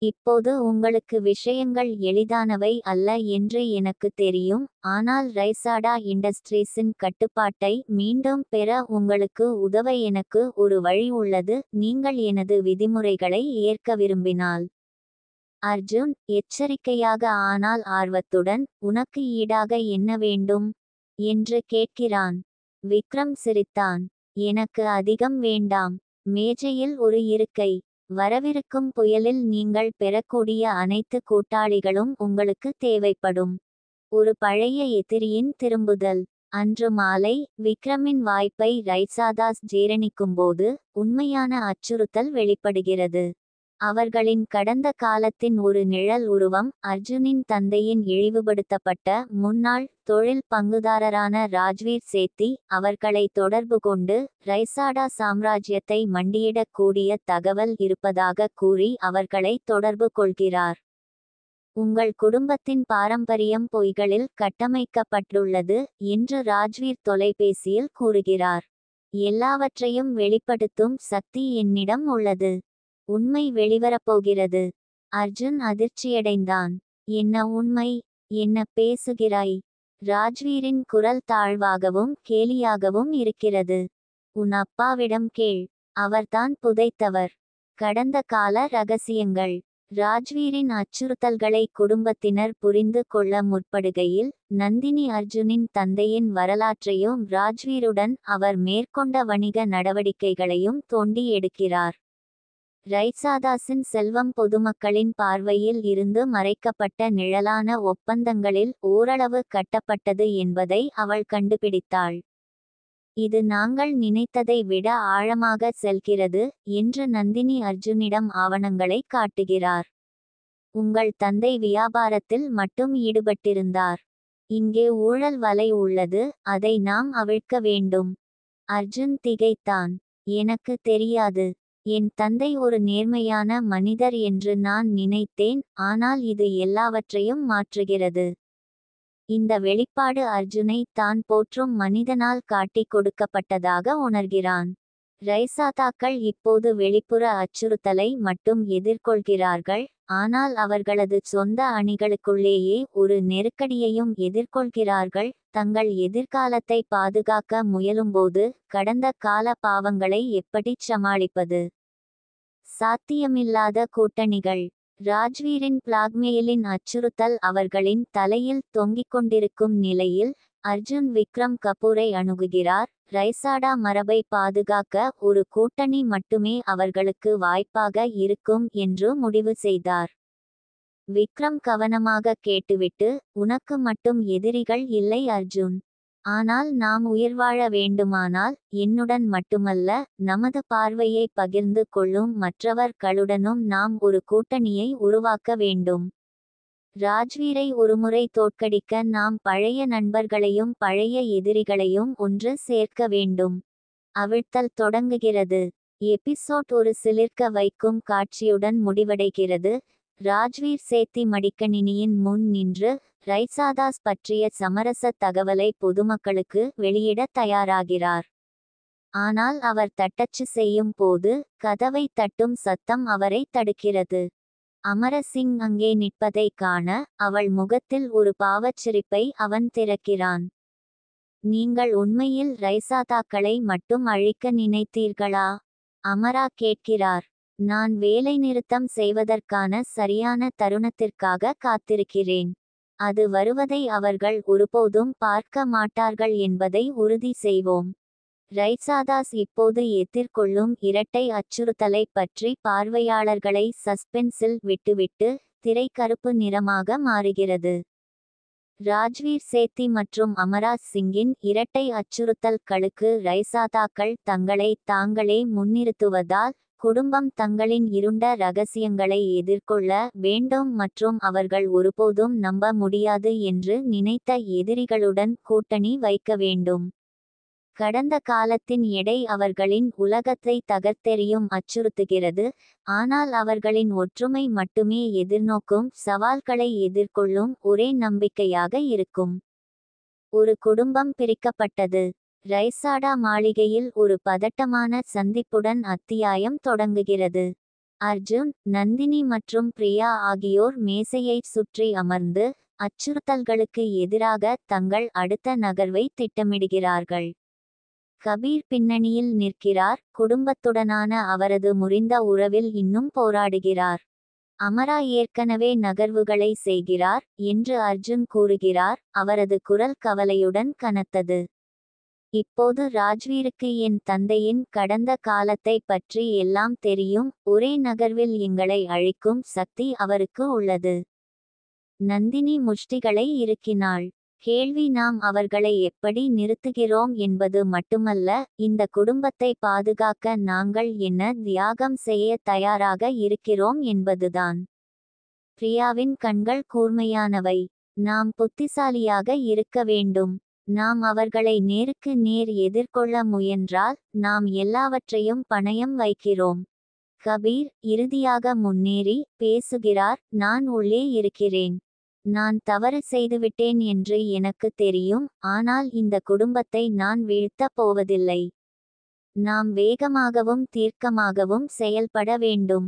இப்போது உங்களுக்கு விஷயங்கள் எளிதானவை அல்ல என்று எனக்கு தெரியும், ஆனால் ரைசாடா இண்டஸ்ட்ரீஸின் கட்டுப்பாட்டை மீண்டும் பெற உங்களுக்கு உதவ எனக்கு ஒரு வழி உள்ளது. நீங்கள் எனது விதிமுறைகளை ஏற்க விரும்பினால். அர்ஜுன் எச்சரிக்கையாக ஆனால் ஆர்வத்துடன், உனக்கு ஈடாக என்ன வேண்டும் என்று கேட்கிறான். விக்ரம் சிரித்தான். எனக்கு அதிகம் வேண்டாம். மேஜையில் ஒரு இருக்கை. வரவிருக்கும் புயலில் நீங்கள் பெறக்கூடிய அனைத்து கூட்டாளிகளும் உங்களுக்கு தேவைப்படும். ஒரு பழைய எதிரியின் திரும்புதல். அன்று மாலை விக்ரமின் வாய்ப்பை ரைசாதாஸ் ஜீரணிக்கும்போது உண்மையான அச்சுறுத்தல் வெளிப்படுகிறது. அவர்களின் கடந்த காலத்தின் ஒரு நிழல் உருவம் அர்ஜுனின் தந்தையின் இழிவுபடுத்தப்பட்ட முன்னாள் தொழில் பங்குதாரரான ராஜ்வீர் சேத்தி அவர்களை தொடர்பு கொண்டு ரைசாடா சாம்ராஜ்யத்தை மண்டியிடக்கூடிய தகவல் இருப்பதாக கூறி அவர்களை தொடர்பு கொள்கிறார். உங்கள் குடும்பத்தின் பாரம்பரியம் பொய்களில் கட்டமைக்கப்பட்டுள்ளது என்று ராஜ்வீர் தொலைபேசியில் கூறுகிறார். எல்லாவற்றையும் வெளிப்படுத்தும் சக்தி என்னிடம் உள்ளது. உண்மை வெளிவரப்போகிறது. அர்ஜுன் அதிர்ச்சியடைந்தான். என்ன உண்மை? என்ன பேசுகிறாய்? ராஜ்வீரின் குரல் தாழ்வாகவும் கேலியாகவும் இருக்கிறது. உன் அப்பாவிடம் கேள். அவர்தான் புதைத்தவர். கடந்த கால ரகசியங்கள். ராஜ்வீரின் அச்சுறுத்தல்களை குடும்பத்தினர் புரிந்து கொள்ள முற்படுகையில் நந்தினி அர்ஜுனின் தந்தையின் வரலாற்றையும் ராஜ்வீருடன் அவர் மேற்கொண்ட வணிக நடவடிக்கைகளையும் தோண்டி எடுக்கிறார். ரைசாதாஸின் செல்வம் பொதுமக்களின் பார்வையில் இருந்து மறைக்கப்பட்ட நிழலான ஒப்பந்தங்களில் ஓரளவு கட்டப்பட்டது என்பதை அவள் கண்டுபிடித்தாள். இது நாங்கள் நினைத்ததை விட ஆழமாக செல்கிறது என்று நந்தினி அர்ஜுனிடம் ஆவணங்களை காட்டுகிறார். உங்கள் தந்தை வியாபாரத்தில் மட்டும் ஈடுபட்டிருந்தார். இங்கே ஊழல் வலை உள்ளது, அதை நாம் அவிழ்க்க வேண்டும். அர்ஜுன் திகைத்தான். எனக்கு தெரியாது. என் தந்தை ஒரு நேர்மையான மனிதர் என்று நான் நினைத்தேன், ஆனால் இது எல்லாவற்றையும் மாற்றுகிறது. இந்த வெளிப்பாடு அர்ஜுனை தான் போற்றும் மனிதனால் காட்டிக் கொடுக்கப்பட்டதாக உணர்கிறான். ரைசாதாக்கள் இப்போது வெளிப்புற அச்சுறுத்தலை மட்டும் எதிர்கொள்கிறார்கள், ஆனால் அவர்களது சொந்த அணிகளுக்குள்ளேயே ஒரு நெருக்கடியையும் எதிர்கொள்கிறார்கள். தங்கள் எதிர்காலத்தை பாதுகாக்க முயலும்போது கடந்த கால பாவங்களை எப்படிச் சமாளிப்பது? சாத்தியமில்லாத கூட்டணிகள். ராஜ்வீரின் பிளாக்மெயிலின் அச்சுறுத்தல் அவர்களின் தலையில் தொங்கிக் கொண்டிருக்கும் நிலையில் அர்ஜுன் விக்ரம் கபூரை அணுகுகிறார். ரைசாடா மரபை பாதுகாக்க ஒரு கூட்டணி மட்டுமே அவர்களுக்கு வாய்ப்பாக இருக்கும் என்று முடிவு செய்தார். விக்ரம் கவனமாக கேட்டுவிட்டு, உனக்கு மட்டும் எதிரிகள் இல்லை அர்ஜுன். ஆனால் நாம் உயிர் வாழ வேண்டுமானால் என்னுடன் மட்டுமல்ல, நமது பார்வையை பகிர்ந்து கொள்ளும் மற்றவர்களுடனும் நாம் ஒரு கூட்டணியை உருவாக்க வேண்டும். ராஜ்வீரை ஒருமுறை தோற்கடிக்க நாம் பழைய நண்பர்களையும் பழைய எதிரிகளையும் ஒன்று சேர்க்க வேண்டும். அவிழ்த்தல் தொடங்குகிறது. எபிசோட் ஒரு சிலிர்க்க வைக்கும் காட்சியுடன் முடிவடைகிறது. ராஜ்வீர் சேத்தி மடிக்கணினியின் முன் நின்று ரைசாதாஸ் பற்றிய சமரச தகவலை பொதுமக்களுக்கு வெளியிட தயாராகிறார். ஆனால் அவர் தட்டச்சு செய்யும் போது கதவை தட்டும் சத்தம் அவரை தடுக்கிறது. அமரசிங் அங்கே நிற்பதை காண அவள் முகத்தில் ஒரு பாவச்சிரிப்பை அவன் திறக்கிறான். நீங்கள் உண்மையில் ரைசாதாக்களை மட்டும் அழிக்க நினைத்தீர்களா? அமரா கேட்கிறார். நான் வேலைநிறுத்தம் செய்வதற்கான சரியான தருணத்திற்காக காத்திருக்கிறேன். அது வருவதை அவர்கள் ஒருபோதும் பார்க்க மாட்டார்கள் என்பதை உறுதி செய்வோம். ரைசாதாஸ் இப்போது எதிர்கொள்ளும் இரட்டை அச்சுறுத்தலை பற்றி பார்வையாளர்களை சஸ்பென்ஸில் விட்டுவிட்டு திரை கருப்பு நிறமாக மாறுகிறது. ராஜ்வீர் சேத்தி மற்றும் அமராஜ் சிங்கின் இரட்டை அச்சுறுத்தல்களுக்கு ரைசாதாக்கள் தங்களை தாங்களே முன்னிறுத்துவதால் குடும்பம் தங்களின் இருண்ட ரகசியங்களை எதிர்கொள்ள வேண்டும் மற்றும் அவர்கள் ஒருபோதும் நம்ப முடியாது என்று நினைத்த எதிரிகளுடன் கூட்டணி வைக்க வேண்டும். கடந்த காலத்தின் எடை அவர்களின் உலகத்தை தகர்த்தெறியும் அச்சுறுத்துகிறது, ஆனால் அவர்களின் ஒற்றுமை மட்டுமே எதிர்நோக்கும் சவால்களை எதிர்கொள்ளும் ஒரே நம்பிக்கையாக இருக்கும். ஒரு குடும்பம் பிரிக்கப்பட்டது. ரைசாடா மாளிகையில் ஒரு பதட்டமான சந்திப்புடன் அத்தியாயம் தொடங்குகிறது. அர்ஜுன், நந்தினி மற்றும் பிரியா ஆகியோர் மேசையைச் சுற்றி அமர்ந்து அச்சுறுத்தல்களுக்கு எதிராக தங்கள் அடுத்த நகர்வை திட்டமிடுகிறார்கள். கபீர் பின்னணியில் நிற்கிறார், குடும்பத்துடனான அவரது முறிந்த உறவில் இன்னும் போராடுகிறார். அமரா ஏற்கனவே நகர்வுகளை செய்கிறார் என்று அர்ஜுன் கூறுகிறார், அவரது குரல் கவலையுடன் கனத்தது. இப்போது ராஜ்வீருக்கு என் தந்தையின் கடந்த காலத்தை பற்றி எல்லாம் தெரியும், ஒரே நகர்வில் எங்களை அழிக்கும் சக்தி அவருக்கு உள்ளது. நந்தினி முஷ்டிகளை இறுக்கினாள். கேள்வி நாம் அவர்களை எப்படி நிறுத்துகிறோம் என்பது மட்டுமல்ல, இந்த குடும்பத்தை பாதுகாக்க நாங்கள் என்ன தியாகம் செய்ய தயாராக இருக்கிறோம் என்பதுதான். பிரியாவின் கண்கள் கூர்மையானவை. நாம் புத்திசாலியாக இருக்க வேண்டும். நாம் அவர்களை நேருக்கு நேர் எதிர்கொள்ள முயன்றால் நாம் எல்லாவற்றையும் பணயம் வைக்கிறோம். கபீர் இறுதியாக முன்னேறி பேசுகிறார். நான் உள்ளே இருக்கிறேன். நான் தவறு செய்துவிட்டேன் என்று எனக்கு தெரியும், ஆனால் இந்த குடும்பத்தை நான் வீழ்த்தப் போவதில்லை. நாம் வேகமாகவும் தீர்க்கமாகவும் செயல்பட வேண்டும்.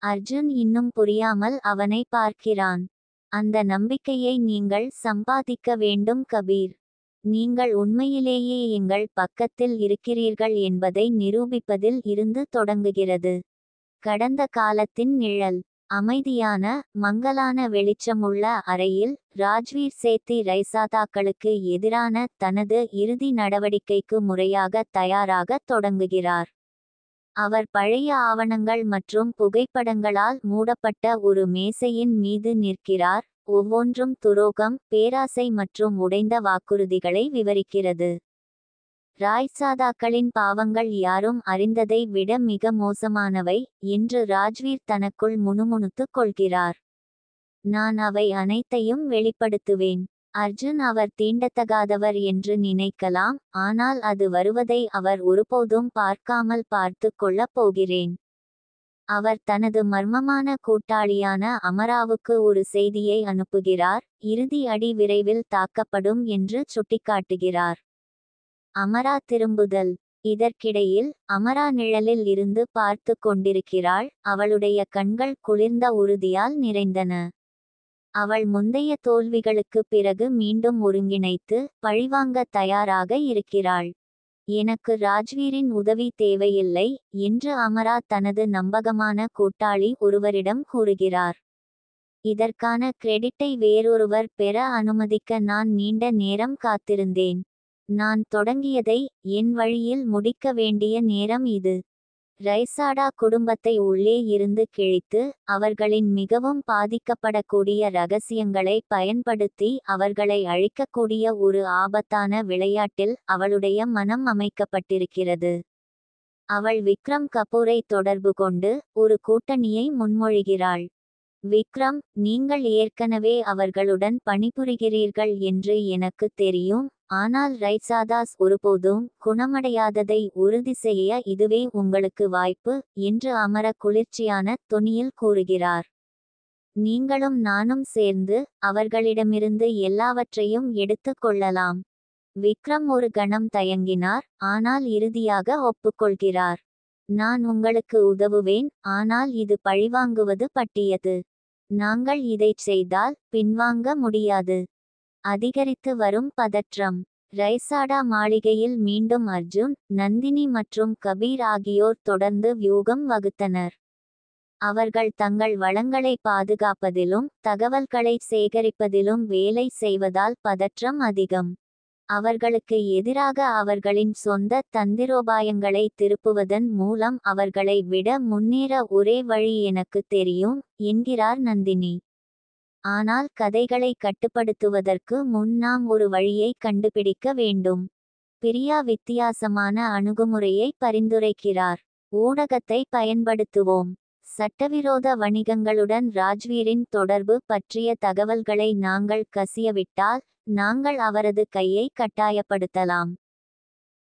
அர்ஜுன் இன்னும் புரியாமல் அவனை பார்க்கிறான். அந்த நம்பிக்கையை நீங்கள் சம்பாதிக்க வேண்டும் கபீர். நீங்கள் உண்மையிலேயே எங்கள் பக்கத்தில் இருக்கிறீர்கள் என்பதை நிரூபிப்பதில் இருந்து தொடங்குகிறது. கடந்த காலத்தின் நிழல். அமைதியான மங்கலான வெளிச்சமுள்ள அறையில் ராஜ்வீர் சேத்தி ரைசாதாக்களுக்கு எதிரான தனது இறுதி நடவடிக்கைக்கு முறையாக தயாராக தொடங்குகிறார். அவர் பழைய ஆவணங்கள் மற்றும் புகைப்படங்களால் மூடப்பட்ட ஒரு மேசையின் மீது நிற்கிறார். ஒவ்வொன்றும் துரோகம், பேராசை மற்றும் உடைந்த வாக்குறுதிகளை விவரிக்கிறது. ராய்சாதாக்களின் பாவங்கள் யாரும் அறிந்ததை விட மிக மோசமானவை என்று ராஜ்வீர் தனக்குள் முணுமுணுத்துக் கொள்கிறார். நான் அவை அனைத்தையும் வெளிப்படுத்துவேன். அர்ஜுன் அவர் தீண்டத்தகாதவர் என்று நினைக்கலாம், ஆனால் அது வருவதை அவர் ஒருபோதும் பார்க்காமல் பார்த்து கொள்ளப் போகிறேன். அவர் தனது மர்மமான கூட்டாளியான அமராவுக்கு ஒரு செய்தியை அனுப்புகிறார். இறுதி அடி விரைவில் தாக்கப்படும் என்று சுட்டிக்காட்டுகிறார். அமரா திரும்புதல். இதற்கிடையில் அமரா நிழலில் இருந்து பார்த்து கொண்டிருக்கிறாள். அவளுடைய கண்கள் குளிர்ந்த உறுதியால் நிறைந்தன. அவள் முந்தைய தோல்விகளுக்கு பிறகு மீண்டும் ஒருங்கிணைத்து பழிவாங்க தயாராக இருக்கிறாள். எனக்கு ராஜ்வீரின் உதவி தேவையில்லை என்று அமரா தனது நம்பகமான கூட்டாளி ஒருவரிடம் கூறுகிறார். இதற்கான கிரெடிட்டை வேறொருவர் பெற அனுமதிக்க நான் நீண்ட நேரம் காத்திருந்தேன். நான் தொடங்கியதை என் வழியில் முடிக்க வேண்டிய நேரம் இது. ரைசாடா குடும்பத்தை உள்ளே இருந்து கிழித்து அவர்களின் மிகவும் பாதிக்கப்படக்கூடிய இரகசியங்களை பயன்படுத்தி அவர்களை அழிக்கக்கூடிய ஒரு ஆபத்தான விளையாட்டில் அவளுடைய மனம் அமைக்கப்பட்டிருக்கிறது. அவள் விக்ரம் கபூரை தொடர்பு கொண்டு ஒரு கூட்டணியை முன்மொழிகிறாள். விக்ரம், நீங்கள் ஏற்கனவே அவர்களுடன் பணிபுரிகிறீர்கள் என்று எனக்கு தெரியும், ஆனால் ரைசாதாஸ் ஒருபோதும் குணமடையாததை உறுதி செய்ய இதுவே உங்களுக்கு வாய்ப்பு என்று அமர குளிர்ச்சியான தொனியில் கூறுகிறார். நீங்களும் நானும் சேர்ந்து அவர்களிடமிருந்து எல்லாவற்றையும் எடுத்து கொள்ளலாம். விக்ரம் ஒரு கணம் தயங்கினார், ஆனால் இறுதியாக ஒப்புக்கொள்கிறார். நான் உங்களுக்கு உதவுவேன், ஆனால் இது பழிவாங்குவது பட்டியது. நாங்கள் இதைச் செய்தால் பின்வாங்க முடியாது. அதிகரித்து வரும் பதற்றம். ரைசாடா மாளிகையில் மீண்டும் அர்ஜுன், நந்தினி மற்றும் கபீர் ஆகியோர் தொடர்ந்து வியூகம் வகுத்தனர். அவர்கள் தங்கள் வளங்களை பாதுகாப்பதிலும் தகவல்களை சேகரிப்பதிலும் வேலை செய்வதால் பதற்றம் அதிகம். அவர்களுக்கு எதிராக அவர்களின் சொந்த தந்திரோபாயங்களை திருப்புவதன் மூலம் அவர்களை விட முன்னேற ஒரே வழி எனக்கு தெரியும் என்கிறார் நந்தினி. ஆனால் கதைகளை கட்டுப்படுத்துவதற்கு முன் நாம் ஒரு வழியை கண்டுபிடிக்க வேண்டும். பிரியா வித்தியாசமான அணுகுமுறையை பரிந்துரைக்கிறார். ஊடகத்தை பயன்படுத்துவோம். சட்டவிரோத வணிகங்களுடன் ராஜ்வீரின் தொடர்பு பற்றிய தகவல்களை நாங்கள் கசியவிட்டால் நாங்கள் அவரது கையை கட்டாயப்படுத்தலாம்.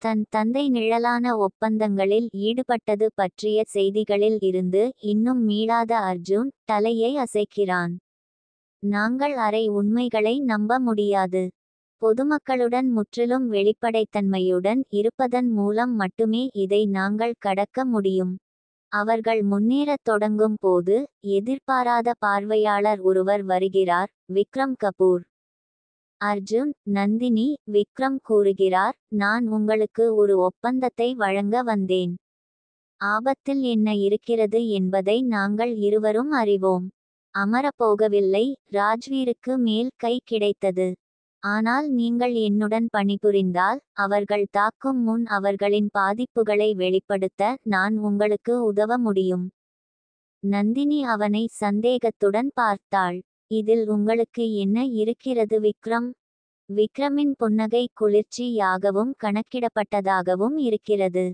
தன் தந்தை நிழலான ஒப்பந்தங்களில் ஈடுபட்டது பற்றிய செய்திகளில் இருந்து இன்னும் மீளாத அர்ஜுன் தலையை அசைக்கிறான். நாங்கள் அரை உண்மைகளை நம்ப முடியாது. பொதுமக்களுடன் முற்றிலும் வெளிப்படைத்தன்மையுடன் இருப்பதன் மூலம் மட்டுமே இதை நாங்கள் கடக்க முடியும். அவர்கள் முன்னேறத் தொடங்கும் போது எதிர்பாராத பார்வையாளர் ஒருவர் வருகிறார். விக்ரம் கபூர். அர்ஜுன், நந்தினி. விக்ரம் கூறுகிறார், நான் உங்களுக்கு ஒரு ஒப்பந்தத்தை வழங்க வந்தேன். ஆபத்தில் என்ன இருக்கிறது என்பதை நாங்கள் இருவரும் அறிவோம். அமரப்போகவில்லை. ராஜ்வீருக்கு மேல் கை கிடைத்தது. ஆனால் நீங்கள் என்னுடன் பணிபுரிந்தால் அவர்கள் தாக்கும் முன் அவர்களின் பாதிப்புகளை வெளிப்படுத்த நான் உங்களுக்கு உதவ முடியும். நந்தினி அவனை சந்தேகத்துடன் பார்த்தாள். இதில் உங்களுக்கு என்ன இருக்கிறது விக்ரம்? விக்ரமின் புன்னகை குளிர்ச்சியாகவும் கணக்கிடப்பட்டதாகவும் இருக்கிறது.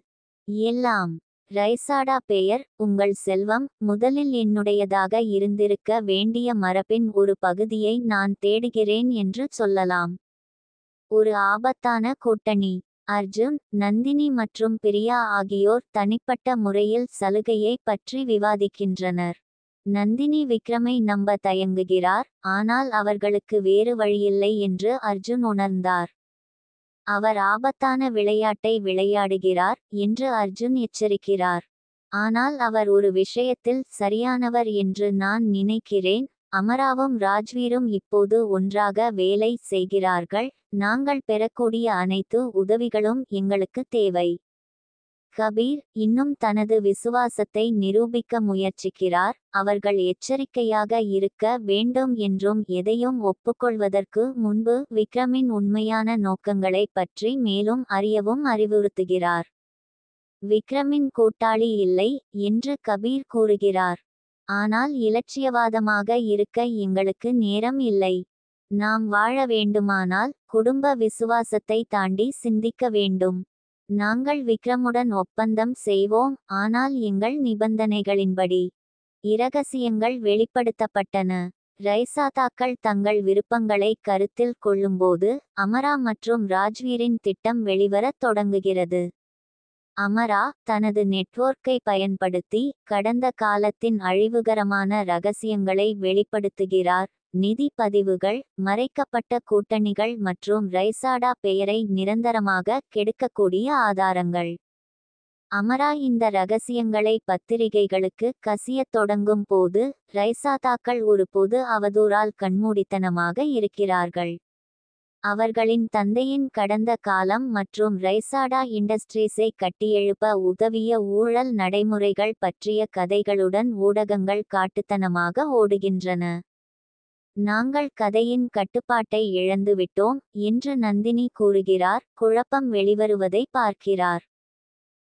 எல்லாம். ரைசாடா பெயர், உங்கள் செல்வம், முதலில் என்னுடையதாக இருந்திருக்க வேண்டிய மரபின் ஒரு பகுதியை நான் தேடுகிறேன் என்று சொல்லலாம். ஒரு ஆபத்தான கூட்டணி. அர்ஜுன், நந்தினி மற்றும் பிரியா ஆகியோர் தனிப்பட்ட முறையில் சலுகையை பற்றி விவாதிக்கின்றனர். நந்தினி விக்ரமை நம்ப தயங்குகிறார், ஆனால் அவர்களுக்கு வேறு வழியில்லை என்று அர்ஜுன் உணர்ந்தார். அவர் ஆபத்தான விளையாட்டை விளையாடுகிறார் என்று அர்ஜுன் எச்சரிக்கிறார். ஆனால் அவர் ஒரு விஷயத்தில் சரியானவர் என்று நான் நினைக்கிறேன். அமராவும் ராஜ்வீரும் இப்போது ஒன்றாக வேலை செய்கிறார்கள். நாங்கள் பெறக்கூடிய அனைத்து உதவிகளும் எங்களுக்கு தேவை. கபீர் இன்னும் தனது விசுவாசத்தை நிரூபிக்க முயற்சிக்கிறார். அவர்கள் எச்சரிக்கையாக இருக்க வேண்டும் என்றும் எதையும் ஒப்புக்கொள்வதற்கு முன்பு விக்ரமின் உண்மையான நோக்கங்களை பற்றி மேலும் அறியவும் அறிவுறுத்துகிறார். விக்ரமின் கூட்டாளி இல்லை என்று கபீர் கூறுகிறார். ஆனால் இலட்சியவாதமாக இருக்க எங்களுக்கு நேரம் இல்லை. நாம் வாழ வேண்டுமானால் குடும்ப விசுவாசத்தை தாண்டி சிந்திக்க வேண்டும். நாங்கள் விக்ரமுடன் ஒப்பந்தம் செய்வோம், ஆனால் எங்கள் நிபந்தனைகளின்படி. இரகசியங்கள் வெளிப்படுத்தப்பட்டன. ரைசாதாக்கள் தங்கள் விருப்பங்களை கருத்தில் கொள்ளும்போது அமரா மற்றும் ராஜ்வீரின் திட்டம் வெளிவரத் தொடங்குகிறது. அமரா தனது நெட்வொர்க்கை பயன்படுத்தி கடந்த காலத்தின் அழிவுகரமான ரகசியங்களை வெளிப்படுத்துகிறார். நிதி பதிவுகள், மறைக்கப்பட்ட கூட்டணிகள் மற்றும் ரைசாடா பெயரை நிரந்தரமாக கெடுக்கக்கூடிய ஆதாரங்கள். அமரா இந்த ரகசியங்களை பத்திரிகைகளுக்கு கசியத் தொடங்கும் போது ரைசாதாக்கள் ஒரு பொது அவதூறால் கண்மூடித்தனமாக இருக்கிறார்கள். அவர்களின் தந்தையின் கடந்த காலம் மற்றும் ரைசாடா இண்டஸ்ட்ரீஸை கட்டியெழுப்ப உதவிய ஊழல் நடைமுறைகள் பற்றிய கதைகளுடன் ஊடகங்கள் காட்டுத்தனமாக ஓடுகின்றன. நாங்கள் கதையின் கட்டுப்பாட்டை இழந்துவிட்டோம் என்று நந்தினி கூறுகிறார். குழப்பம் வெளிவருவதை பார்க்கிறார்.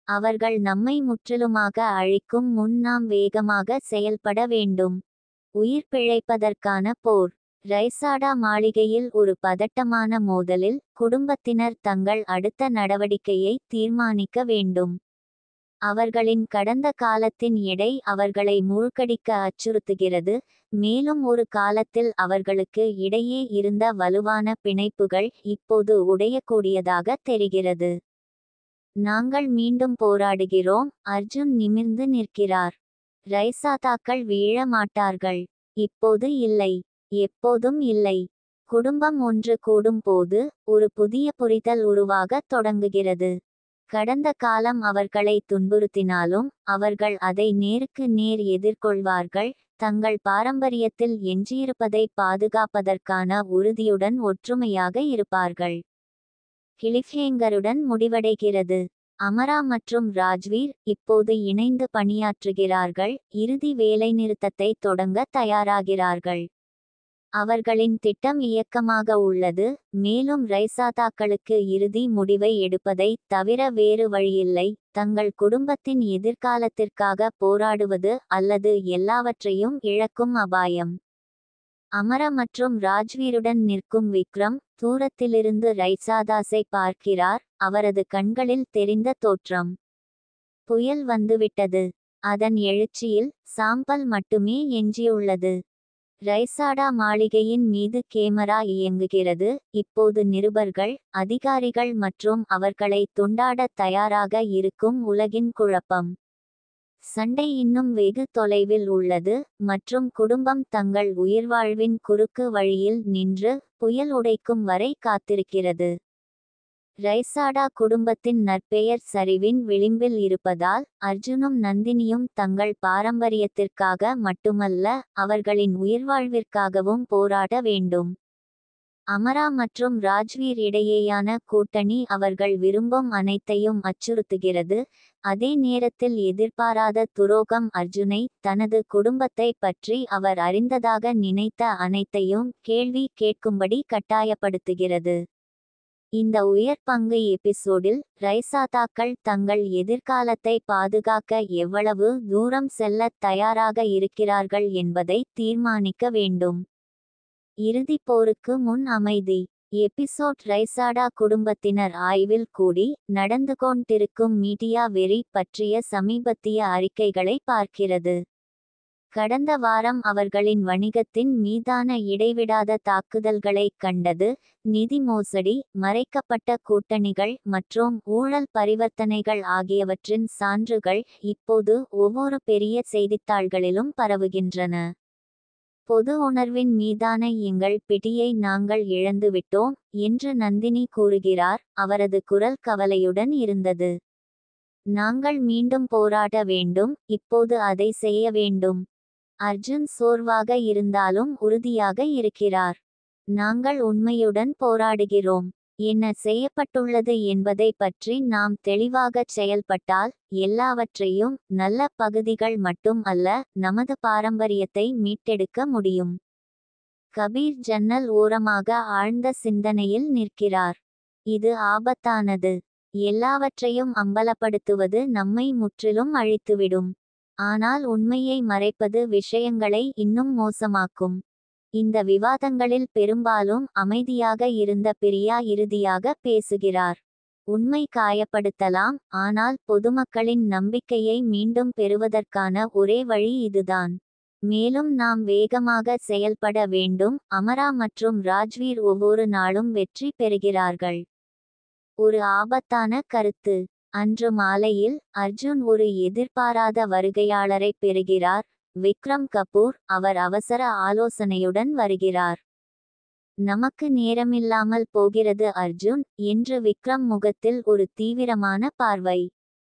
அவர்கள் நம்மை முற்றிலுமாக அழிக்கும் முன் நாம் வேகமாக செயல்பட வேண்டும். உயிர் பிழைப்பதற்கான போர். ரைசாடா மாளிகையில் ஒரு பதட்டமான மோதலில் குடும்பத்தினர் தங்கள் அடுத்த நடவடிக்கையை தீர்மானிக்க வேண்டும். அவர்களின் கடந்த காலத்தின் எடை அவர்களை மூழ்கடிக்க அச்சுறுத்துகிறது. மேலும் ஒரு காலத்தில் அவர்களுக்கு இடையே இருந்த வலுவான பிணைப்புகள் இப்போது உடையக்கூடியதாக தெரிகிறது. நாங்கள் மீண்டும் போராடுகிறோம். அர்ஜுன் நிமிர்ந்து நிற்கிறார். ரைசாதாக்கள் வீழ மாட்டார்கள். இப்போது இல்லை. எப்போதும் இல்லை. குடும்பம் ஒன்று கூடும் போது ஒரு புதிய புரிதல் உருவாகத் தொடங்குகிறது. கடந்த காலம் அவர்களை துன்புறுத்தினாலும் அவர்கள் அதை நேருக்கு நேர் எதிர்கொள்வார்கள். தங்கள் பாரம்பரியத்தில் எஞ்சியிருப்பதை பாதுகாப்பதற்கான உறுதியுடன் ஒற்றுமையாக இருப்பார்கள். கிளிஃப்ஹேங்கருடன் முடிவடைகிறது. அமரா மற்றும் ராஜ்வீர் இப்போது இணைந்து பணியாற்றுகிறார்கள். இறுதி வேலைநிறுத்தத்தை தொடங்க தயாராகிறார்கள். அவர்களின் திட்டம் இயக்கமாக உள்ளது. மேலும் ரைசாதாக்களுக்கு இறுதி முடிவை எடுப்பதை தவிர வேறு வழியில்லை. தங்கள் குடும்பத்தின் எதிர்காலத்திற்காக போராடுவது அல்லது எல்லாவற்றையும் இழக்கும் அபாயம். அமர மற்றும் ராஜ்வீருடன் நிற்கும் விக்ரம் தூரத்திலிருந்து ரைசாதாஸை பார்க்கிறார். அவரது கண்களில் தெரிந்த தோற்றம். புயல் வந்துவிட்டது. அதன் எழுச்சியில் சாம்பல் மட்டுமே எஞ்சியுள்ளது. ரைசாடா மாளிகையின் மீது கேமரா இயங்குகிறது. இப்போது நிருபர்கள், அதிகாரிகள் மற்றும் அவர்களை துண்டாடத் தயாராக இருக்கும் உலகின் குழப்பம். சண்டை இன்னும் வெகு தொலைவில் உள்ளது மற்றும் குடும்பம் தங்கள் உயிர்வாழ்வின் குறுக்கு வழியில் நின்று புயல் உடைக்கும் வரை காத்திருக்கிறது. ரைசாடா குடும்பத்தின் நற்பெயர் சரிவின் விளிம்பில் இருப்பதால் அர்ஜுனும் நந்தினியும் தங்கள் பாரம்பரியத்திற்காக மட்டுமல்ல, அவர்களின் உயிர்வாழ்விற்காகவும் போராட வேண்டும். அமரா மற்றும் ராஜ்வீர் இடையேயான கூட்டணி அவர்கள் விரும்பும் அனைத்தையும் அச்சுறுத்துகிறது. அதே நேரத்தில் எதிர்பாராத துரோகம் அர்ஜுனை தனது குடும்பத்தை பற்றி அவர் அறிந்ததாக நினைத்த அனைத்தையும் கேள்வி கேட்கும்படி கட்டாயப்படுத்துகிறது. இந்த உயர் பங்கு எபிசோடில் ரைசாதாக்கள் தங்கள் எதிர்காலத்தை பாதுகாக்க எவ்வளவு தூரம் செல்லத் தயாராக இருக்கிறார்கள் என்பதை தீர்மானிக்க வேண்டும். இறுதிப் போருக்கு முன் அமைதி. எபிசோட் ரைசாடா குடும்பத்தினர் ஆய்வில் கூடி நடந்து கொண்டிருக்கும் மீடியா வெறி பற்றிய சமீபத்திய அறிக்கைகளை பார்க்கிறது. கடந்த வாரம் அவர்களின் வணிகத்தின் மீதான இடைவிடாத தாக்குதல்களைக் கண்டது. நிதி மோசடி, மறைக்கப்பட்ட கூட்டணிகள் மற்றும் ஊழல் பரிவர்த்தனைகள் ஆகியவற்றின் சான்றுகள் இப்போது ஒவ்வொரு பெரிய செய்தித்தாள்களிலும் பரவுகின்றன. பொது உணர்வின் மீதான எங்கள் பிடியை நாங்கள் இழந்துவிட்டோம் என்று நந்தினி கூறுகிறார். அவரது குரல் கவலையுடன் இருந்தது. நாங்கள் மீண்டும் போராட வேண்டும், இப்போது அதை செய்ய வேண்டும். அர்ஜுன் சோர்வாக இருந்தாலும் உறுதியாக இருக்கிறார். நாங்கள் உண்மையுடன் போராடுகிறோம். என்ன செய்யப்பட்டுள்ளது என்பதை பற்றி நாம் தெளிவாகச் செயல்பட்டால் எல்லாவற்றையும், நல்ல பகுதிகள் மட்டும் அல்ல, நமது பாரம்பரியத்தை மீட்டெடுக்க முடியும். கபீர் ஜன்னல் ஓரமாக ஆழ்ந்த சிந்தனையில் நிற்கிறார். இது ஆபத்தானது. எல்லாவற்றையும் அம்பலப்படுத்துவது நம்மை முற்றிலும் அழித்துவிடும். ஆனால் உண்மையை மறைப்பது விஷயங்களை இன்னும் மோசமாக்கும். இந்த விவாதங்களில் பெரும்பாலும் அமைதியாக இருந்த பிரியா இறுதியாக பேசுகிறார். உண்மை காயப்படுத்தலாம், ஆனால் பொதுமக்களின் நம்பிக்கையை மீண்டும் பெறுவதற்கான ஒரே வழி இதுதான். மேலும் நாம் வேகமாக செயல்பட வேண்டும். அமரா மற்றும் ராஜ்வீர் ஒவ்வொரு நாளும் வெற்றி பெறுகிறார்கள். ஒரு ஆபத்தான கருத்து. அன்று மாலையில் அர்ஜுன் ஒரு எதிர்பாராத வருகையாளரை பெறுகிறார். விக்ரம் கபூர். அவர் அவசர ஆலோசனையுடன் வருகிறார். நமக்கு நேரமில்லாமல் போகிறது அர்ஜுன் என்று விக்ரம் முகத்தில் ஒரு தீவிரமான பார்வை.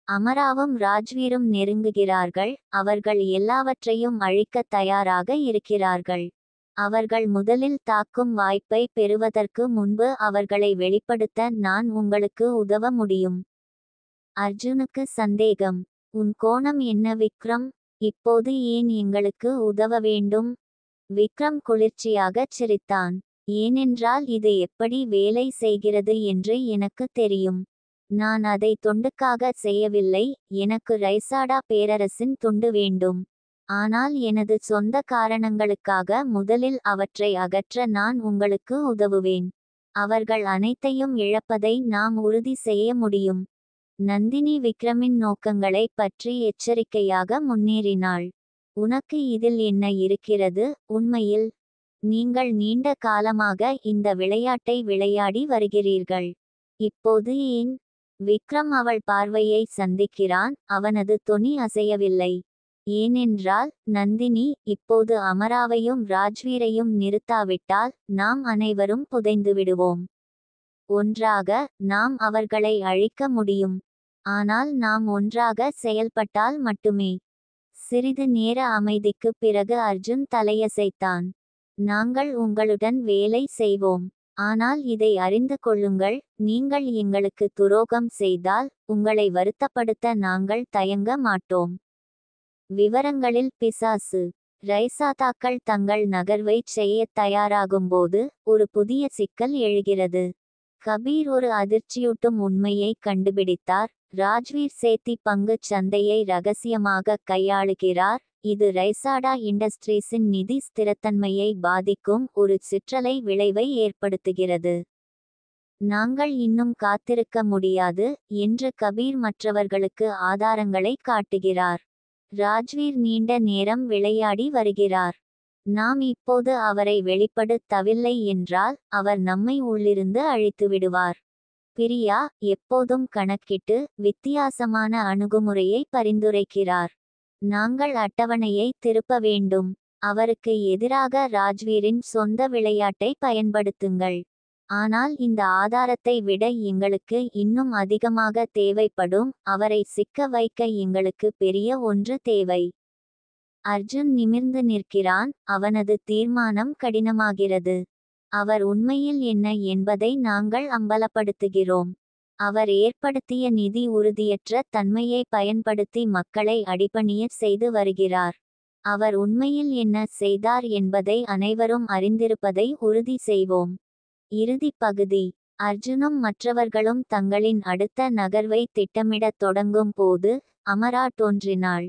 அமராவும் ராஜ்வீரும் நெருங்குகிறார்கள். அவர்கள் எல்லாவற்றையும் அழிக்க தயாராக இருக்கிறார்கள். அவர்கள் முதலில் தாக்கும் வாய்ப்பை பெறுவதற்கு முன்பு அவர்களை வெளிப்படுத்த நான் உங்களுக்கு உதவ முடியும். அர்ஜுனுக்கு சந்தேகம். உன் கோணம் என்ன விக்ரம்? இப்போது ஏன் எங்களுக்கு உதவ வேண்டும்? விக்ரம் குளிர்ச்சியாகச் சிரித்தான். ஏனென்றால் இது எப்படி வேலை செய்கிறது என்று எனக்கு தெரியும். நான் அதை தொண்டுக்காக செய்யவில்லை. எனக்கு ரைசாடா பேரரசின் துண்டு வேண்டும். ஆனால் எனது சொந்த காரணங்களுக்காக முதலில் அவற்றை அகற்ற நான் உங்களுக்கு உதவுவேன். அவர்கள் அனைத்தையும் இழப்பதை நாம் உறுதி செய்ய முடியும். நந்தினி விக்ரமின் நோக்கங்களை பற்றி எச்சரிக்கையாக முன்னேறினாள். உனக்கு இதில் என்ன இருக்கிறது? உண்மையில் நீங்கள் நீண்ட காலமாக இந்த விளையாட்டை விளையாடி வருகிறீர்கள். இப்போது ஏன்? விக்ரம் அவள் பார்வையை சந்திக்கிறான். அவனது தொனி அசையவில்லை. ஏனென்றால் நந்தினி, இப்போது அமராவையும் ராஜ்வீரையும் நிறுத்தாவிட்டால் நாம் அனைவரும் புதைந்து விடுவோம். ஒன்றாக நாம் அவர்களை அழிக்க முடியும். ஆனால் நாம் ஒன்றாக செயல்பட்டால் மட்டுமே. சிறிது நேர அமைதிக்குப் பிறகு அர்ஜுன் தலையசைத்தான். நாங்கள் உங்களுடன் வேலை செய்வோம். ஆனால் இதை அறிந்து கொள்ளுங்கள், நீங்கள் எங்களுக்கு துரோகம் செய்தால் உங்களை வருத்தப்படுத்த நாங்கள் தயங்க மாட்டோம். விவரங்களில் பிசாசு. ரைசாதாக்கள் தங்கள் நகர்வைச் செய்யத் தயாராகும்போது ஒரு புதிய சிக்கல் எழுகிறது. கபீர் ஒரு அதிர்ச்சியூட்டும் உண்மையை கண்டுபிடித்தார். ராஜ்வீர் சேத்தி பங்குச் சந்தையை ரகசியமாக கையாளுகிறார். இது ரைசாடா இண்டஸ்ட்ரீஸின் நிதி ஸ்திரத்தன்மையை பாதிக்கும் ஒரு சிற்றலை விளைவை ஏற்படுத்துகிறது. நாங்கள் இன்னும் காத்திருக்க முடியாது என்று கபீர் மற்றவர்களுக்கு ஆதாரங்களை காட்டுகிறார். ராஜ்வீர் நீண்ட நேரம் விளையாடி வருகிறார். நாம் இப்போது அவரை வெளிப்படுத்தவில்லை என்றால் அவர் நம்மை உள்ளிருந்து அழித்துவிடுவார். பிரியா எப்போதும் கணக்கிட்டு வித்தியாசமான அணுகுமுறையை பரிந்துரைக்கிறார். நாங்கள் அட்டவணையை திருப்ப வேண்டும். அவருக்கு எதிராக ராஜ்வீரின் சொந்த விளையாட்டை பயன்படுத்துங்கள். ஆனால் இந்த ஆதாரத்தை விட எங்களுக்கு இன்னும் அதிகமாக தேவைப்படும். அவரை சிக்க வைக்க எங்களுக்கு பெரிய ஒன்று தேவை. அர்ஜுன் நிமிர்ந்து நிற்கிறான். அவனது தீர்மானம் கடினமாகிறது. அவர் உண்மையில் என்ன என்பதை நாங்கள் அம்பலப்படுத்துகிறோம். அவர் ஏற்படுத்திய நிதி உறுதியற்ற தன்மையை பயன்படுத்தி மக்களை அடிபணியச் செய்து வருகிறார். அவர் உண்மையில் என்ன செய்தார் என்பதை அனைவரும் அறிந்திருப்பதை உறுதி செய்வோம். இறுதிப் பகுதி. அர்ஜுனும் மற்றவர்களும் தங்களின் அடுத்த நகர்வை திட்டமிடத் தொடங்கும் போது அமரா தோன்றினாள்.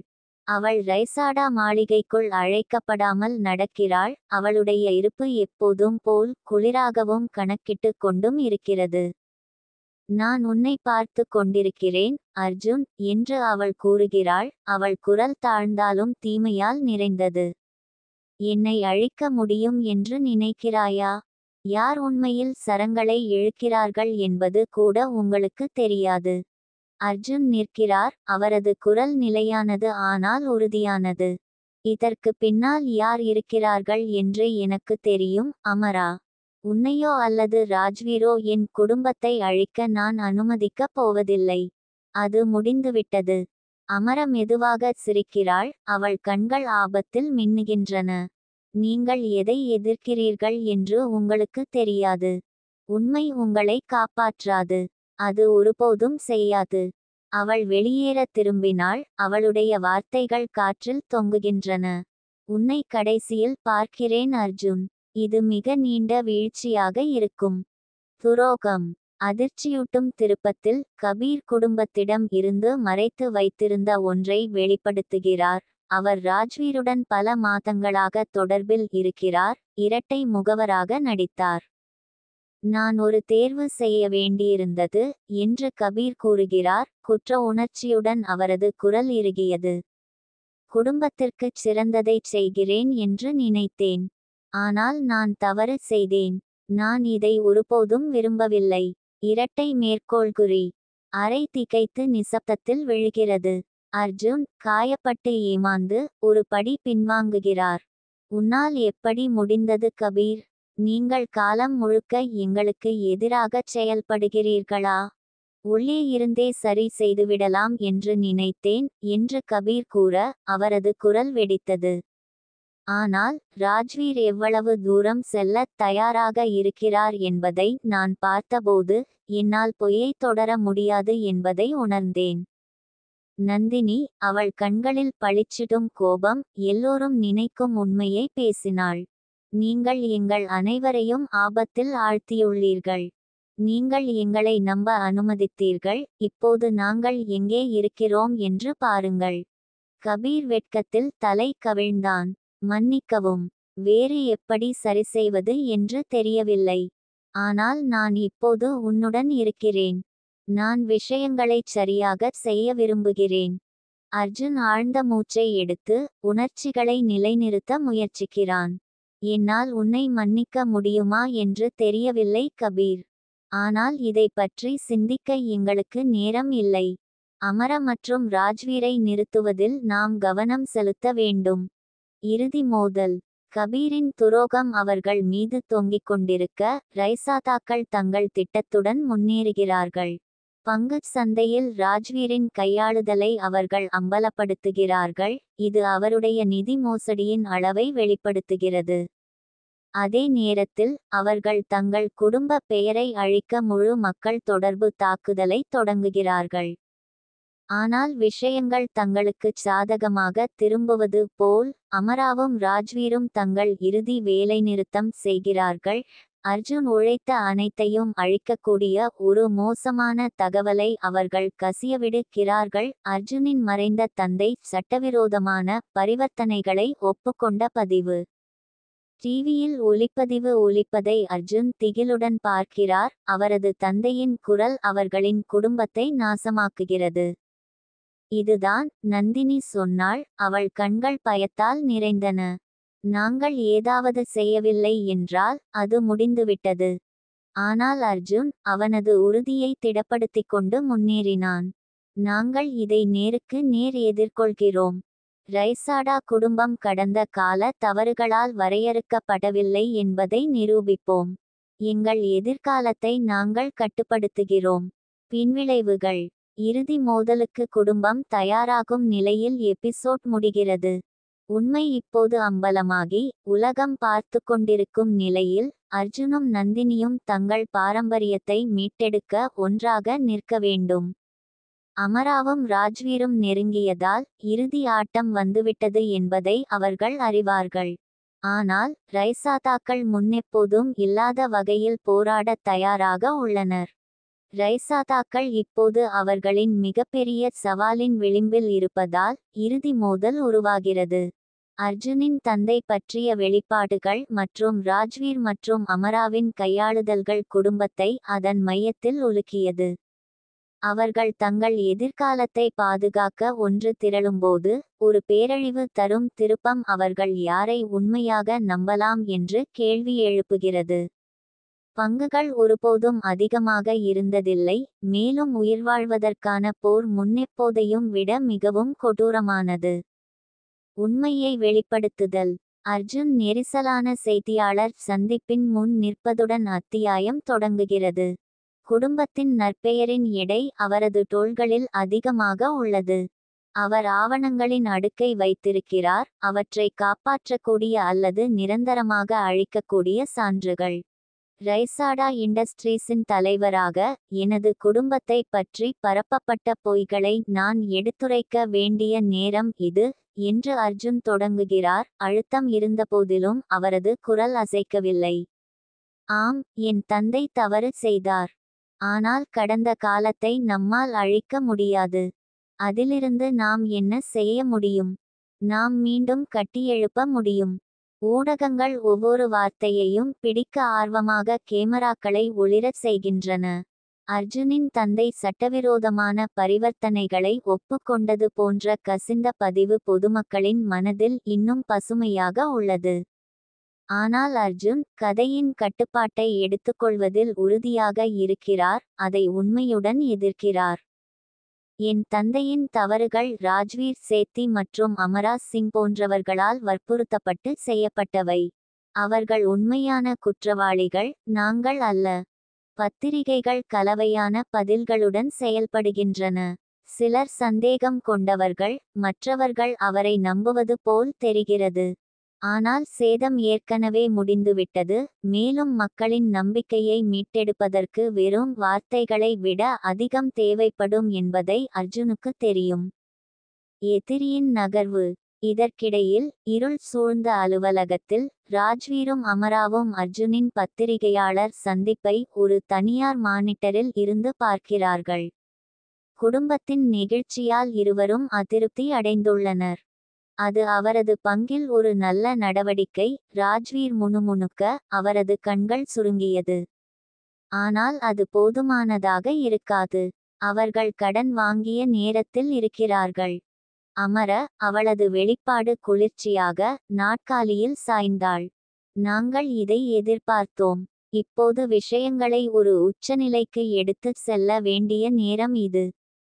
அவள் ரைசாடா மாளிகைக்குள் அழைக்கப்படாமல் நடக்கிறாள். அவளுடைய இருப்பு எப்போதும் போல் குளிராகவும் கணக்கிட்டு கொண்டும் இருக்கிறது. நான் உன்னை பார்த்து கொண்டிருக்கிறேன் அர்ஜுன் என்று அவள் கூறுகிறாள். அவள் குரல் தாழ்ந்தாலும் தீமையால் நிறைந்தது. என்னை அழிக்க முடியும் என்று நினைக்கிறாயா? யார் உண்மையில் சரங்களை இழுக்கிறார்கள் என்பது கூட உங்களுக்கு தெரியாது. அர்ஜுன் நிற்கிறார். அவரது குரல் நிலையானது ஆனால் உறுதியானது. இதற்கு பின்னால் யார் இருக்கிறார்கள் என்று எனக்கு தெரியும் அமரா. உன்னையோ அல்லது ராஜ்வீரோ என் குடும்பத்தை அழிக்க நான் அனுமதிக்கப் போவதில்லை. அது முடிந்துவிட்டது. அமரா மெதுவாக சிரிக்கிறாள். அவள் கண்கள் ஆபத்தில் மின்னுகின்றன. நீங்கள் எதை எதிர்க்கிறீர்கள் என்று உங்களுக்கு தெரியாது. உண்மை உங்களை காப்பாற்றாது. அது ஒருபோதும் செய்யாது. அவள் வெளியேற திரும்பினாள். அவளுடைய வார்த்தைகள் காற்றில் தொங்குகின்றன. உன்னை கடைசியில் பார்க்கிறேன் அர்ஜுன். இது மிக நீண்ட வீழ்ச்சியாக இருக்கும். துரோகம். அதிர்ச்சியூட்டும் திருப்பத்தில் கபீர் குடும்பத்திடம் இருந்து மறைத்து வைத்திருந்த ஒன்றை வெளிப்படுத்துகிறார். அவர் ராஜ்வீருடன் பல மாதங்களாக தொடர்பில் இருக்கிறார். இரட்டை முகவராக நடித்தார். நான் ஒரு தேர்வு செய்ய வேண்டியிருந்தது என்று கபீர் கூறுகிறார். குற்ற உணர்ச்சியுடன் அவரது குரல் இறுகியது. குடும்பத்திற்குச் சிறந்ததைச் செய்கிறேன் என்று நினைத்தேன். ஆனால் நான் தவறு செய்தேன். நான் இதை ஒருபோதும் விரும்பவில்லை. இரட்டை மேற்கோள்குறி. அறை திகைத்து நிசப்தத்தில் விழுகிறது. அர்ஜுன் காயப்பட்டு ஏமாந்து ஒரு படி பின்வாங்குகிறார். உன்னால் எப்படி முடிந்தது கபீர்? நீங்கள் காலம் முழுக்க எங்களுக்கு எதிராகச் செயல்படுகிறீர்களா? உள்ளே இருந்தே சரி செய்துவிடலாம் என்று நினைத்தேன் என்று கபீர் கூற அவரது குரல் வெடித்தது. ஆனால் ராஜ்வீர் எவ்வளவு தூரம் செல்லத் தயாராக இருக்கிறார் என்பதை நான் பார்த்தபோது என்னால் பொய்யைத் தொடர முடியாது என்பதை உணர்ந்தேன். நந்தினி அவள் கண்களில் பளிச்சிடும் கோபம் எல்லோரும் நினைக்கும் உண்மையை பேசினாள். நீங்கள் எங்கள் அனைவரையும் ஆபத்தில் ஆழ்த்தியுள்ளீர்கள். நீங்கள் எங்களை நம்ப அனுமதித்தீர்கள். இப்போது நாங்கள் எங்கே இருக்கிறோம் என்று பாருங்கள். கபீர் வெட்கத்தில் தலை கவிழ்ந்தான். மன்னிக்கவும். வேறு எப்படி சரிசெய்வது என்று தெரியவில்லை. ஆனால் நான் இப்போது உன்னுடன் இருக்கிறேன். நான் விஷயங்களைச் சரியாகச் செய்ய விரும்புகிறேன். அர்ஜுன் ஆழ்ந்த மூச்சை எடுத்து உணர்ச்சிகளை நிலைநிறுத்த முயற்சிக்கிறான். என்னால் உன்னை மன்னிக்க முடியுமா என்று தெரியவில்லை கபீர். ஆனால் இதை பற்றி சிந்திக்க எங்களுக்கு நேரம் இல்லை. அமர மற்றும் ராஜ்வீரை நிறுத்துவதில் நாம் கவனம் செலுத்த வேண்டும். இறுதி மோதல். கபீரின் துரோகம் அவர்கள் மீது தொங்கிக் கொண்டிருக்க ரைசாதாக்கள் தங்கள் திட்டத்துடன் முன்னேறுகிறார்கள். பங்குச் சந்தையில் ராஜ்வீரின் கையாளுதலை அவர்கள் அம்பலப்படுத்துகிறார்கள். இது அவருடைய நிதி மோசடியின் அளவை வெளிப்படுத்துகிறது. அதே நேரத்தில் அவர்கள் தங்கள் குடும்ப பெயரை அழிக்க முழு மக்கள் தொடர்பு தாக்குதலை தொடங்குகிறார்கள். ஆனால் விஷயங்கள் தங்களுக்குச் சாதகமாக திரும்புவது போல் அமராவும் ராஜ்வீரும் தங்கள் இறுதி வேலைநிறுத்தம் செய்கிறார்கள். அர்ஜுன் உழைத்த அனைத்தையும் அழிக்கக்கூடிய ஒரு மோசமான தகவலை அவர்கள் கசியவிடுகிறார்கள். அர்ஜுனின் மறைந்த தந்தை சட்டவிரோதமான பரிவர்த்தனைகளை ஒப்புக்கொண்ட பதிவு. டிவியில் ஒளிப்பதை அர்ஜுன் திகிலுடன் பார்க்கிறார். அவரது தந்தையின் குரல் அவர்களின் குடும்பத்தை நாசமாக்குகிறது. இதுதான் நந்தினி சொன்னாள். அவள் கண்கள் பயத்தால் நிறைந்தன. நாங்கள் ஏதாவது செய்யவில்லை என்றால் அது முடிந்துவிட்டது. ஆனால் அர்ஜுன் அவனது உறுதியை திடப்படுத்திக் கொண்டு முன்னேறினான். நாங்கள் இதை நேருக்கு நேர் எதிர்கொள்கிறோம். ரைசாடா குடும்பம் கடந்த கால தவறுகளால் வரையறுக்கப்படவில்லை என்பதை நிரூபிப்போம். எங்கள் எதிர்காலத்தை நாங்கள் கட்டுப்படுத்துகிறோம். பின்விளைவுகள். இறுதி மோதலுக்கு குடும்பம் தயாராகும் நிலையில் எபிசோட் முடிகிறது. உண்மை இப்போது அம்பலமாகி உலகம் பார்த்து கொண்டிருக்கும் நிலையில் அர்ஜுனும் நந்தினியும் தங்கள் பாரம்பரியத்தை மீட்டெடுக்க ஒன்றாக நிற்க வேண்டும். அமராவும் ராஜ்வீரும் நெருங்கியதால் இறுதி ஆட்டம் வந்துவிட்டது என்பதை அவர்கள் அறிவார்கள். ஆனால் ரைசாதாக்கள் முன்னெப்போதும் இல்லாத வகையில் போராடத் தயாராக உள்ளனர். ரைசாதாக்கள் இப்போது அவர்களின் மிகப்பெரிய சவாலின் விளிம்பில் இருப்பதால் இறுதி மோதல் உருவாகிறது. அர்ஜுனின் தந்தை பற்றிய வெளிப்பாடுகள் மற்றும் ராஜ்வீர் மற்றும் அமராவின் கையாளுதல்கள் குடும்பத்தை அதன் மையத்தில் உலுக்கியது. அவர்கள் தங்கள் எதிர்காலத்தை பாதுகாக்க ஒன்று திரளும்போது ஒரு பேரழிவு தரும் திருப்பம் அவர்கள் யாரை உண்மையாக நம்பலாம் என்று கேள்வி எழுப்புகிறது. பங்குகள் ஒருபோதும் அதிகமாக இருந்ததில்லை, மேலும் உயிர்வாழ்வதற்கான போர் முன்னெப்போதையும் விட மிகவும் கொடூரமானது. உண்மையை வெளிப்படுத்துதல். அர்ஜுன் நெரிசலான செய்தியாளர் சந்திப்பின் முன் நிற்பதுடன் அத்தியாயம் தொடங்குகிறது. குடும்பத்தின் நற்பெயரின் எடை அவரது தோள்களில் அதிகமாக உள்ளது. அவர் ஆவணங்களின் அடுக்கை வைத்திருக்கிறார், அவற்றை காப்பாற்றக்கூடிய அல்லது நிரந்தரமாக அழிக்கக்கூடிய சான்றுகள். ரைசாடா இண்டஸ்ட்ரீஸின் தலைவராக, எனது குடும்பத்தை பற்றி பரப்பப்பட்ட பொய்களை நான் எடுத்துரைக்க வேண்டிய நேரம் இது என்று அர்ஜுன் தொடங்குகிறார். அழுத்தம் இருந்தபோதிலும் அவரது குரல் அசைக்கவில்லை. ஆம், என் தந்தை தவறு செய்தார். ஆனால் கடந்த காலத்தை நம்மால் அழிக்க முடியாது. அதிலிருந்து நாம் என்ன செய்ய முடியும்? நாம் மீண்டும் கட்டியெழுப்ப முடியும். ஊடகங்கள் ஒவ்வொரு வார்த்தையையும் பிடிக்க ஆர்வமாக கேமராக்களை ஒளிரச் செய்கின்றன. அர்ஜுனின் தந்தை சட்டவிரோதமான பரிவர்த்தனைகளை ஒப்புக்கொண்டது போன்ற கசிந்த பதிவு பொதுமக்களின் மனதில் இன்னும் பசுமையாக உள்ளது. ஆனால் அர்ஜுன் கதையின் கட்டுப்பாட்டை எடுத்துக்கொள்வதில் உறுதியாக இருக்கிறார், அதை உண்மையுடன் எதிர்க்கிறார். என் தந்தையின் தவறுகள் ராஜ்வீர் சேத்தி மற்றும் அமரா சிங் போன்றவர்களால் வற்புறுத்தப்பட்டு செய்யப்பட்டவை. அவர்கள் உண்மையான குற்றவாளிகள், நாங்கள் அல்ல. பத்திரிகைகள் கலவையான பதில்களுடன் செயல்படுகின்றன. சிலர் சந்தேகம் கொண்டவர்கள், மற்றவர்கள் அவரை நம்புவது போல் தெரிகிறது. ஆனால் சேதம் ஏற்கனவே முடிந்துவிட்டது, மேலும் மக்களின் நம்பிக்கையை மீட்டெடுப்பதற்கு வெறும் வார்த்தைகளை விட அதிகம் தேவைப்படும் என்பதை அர்ஜுனுக்கு தெரியும். எதிரியின் நகர்வு. இதற்கிடையில் இருள் சூழ்ந்த அலுவலகத்தில் ராஜ்வீரும் அமராவும் அர்ஜுனின் பத்திரிகையாளர் சந்திப்பை ஒரு தனியார் மானிட்டரில் இருந்து பார்க்கிறார்கள். குடும்பத்தின் நெகிழ்ச்சியால் இருவரும் அதிருப்தி அடைந்துள்ளனர். அது அவரது பங்கில் ஒரு நல்ல நடவடிக்கை, ராஜ்வீர் முணுமுணுக்க, அவரது கண்கள் சுருங்கியது. ஆனால் அது போதுமானதாக இருக்காது. அவர்கள் கடன் வாங்கிய நேரத்தில் இருக்கிறார்கள். அமர, அவளது வெளிப்பாடு குளிர்ச்சியாக, நாற்காலியில் சாய்ந்தாள். நாங்கள் இதை எதிர்பார்த்தோம். இப்போது விஷயங்களை ஒரு உச்சநிலைக்கு எடுத்துச் செல்ல வேண்டிய நேரம் இது.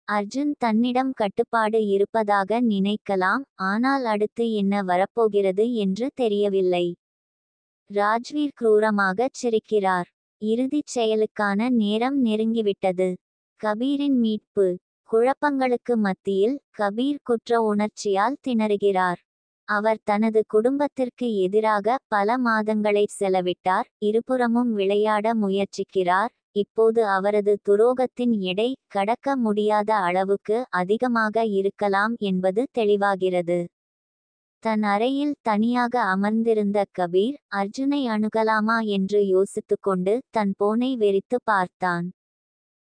அர்ஜுன் தன்னிடம் கட்டுப்பாடு இருப்பதாக நினைக்கலாம், ஆனால் அடுத்து என்ன வரப்போகிறது என்று தெரியவில்லை. ராஜ்வீர் கிரூரமாகச் சிரிக்கிறார். இறுதிச் செயலுக்கான நேரம் நெருங்கிவிட்டது. கபீரின் மீட்பு. குழப்பங்களுக்கு மத்தியில் கபீர் குற்ற உணர்ச்சியால் திணறுகிறார். அவர் தனது குடும்பத்திற்கு எதிராக பல மாதங்களை செலவிட்டார், இருபுறமும் விளையாட முயற்சிக்கிறார். இப்போது அவரது துரோகத்தின் எடை கடக்க முடியாத அளவுக்கு அதிகமாக இருக்கலாம் என்பது தெளிவாகிறது. தன் அறையில் தனியாக அமர்ந்திருந்த கபீர் அர்ஜுனை அணுகலாமா என்று யோசித்துக்கொண்டு தன் போனை வெறித்து பார்த்தான்.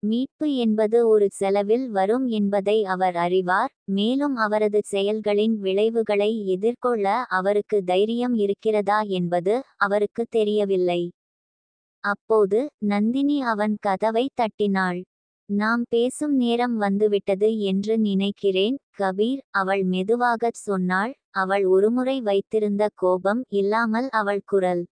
மீட்பு என்பது ஒரு செலவில் வரும் என்பதை அவர் அறிவார், மேலும் அவரது செயல்களின் விளைவுகளை எதிர்கொள்ள அவருக்கு தைரியம் இருக்கிறதா என்பது அவருக்கு தெரியவில்லை. அப்போது நந்தினி அவன் கதவை தட்டினாள். நாம் பேசும் நேரம் வந்துவிட்டது என்று நினைக்கிறேன் கபீர், அவள் மெதுவாகச் சொன்னாள். அவள் ஒருமுறை வைத்திருந்த கோபம் இல்லாமல் அவள் குரல்.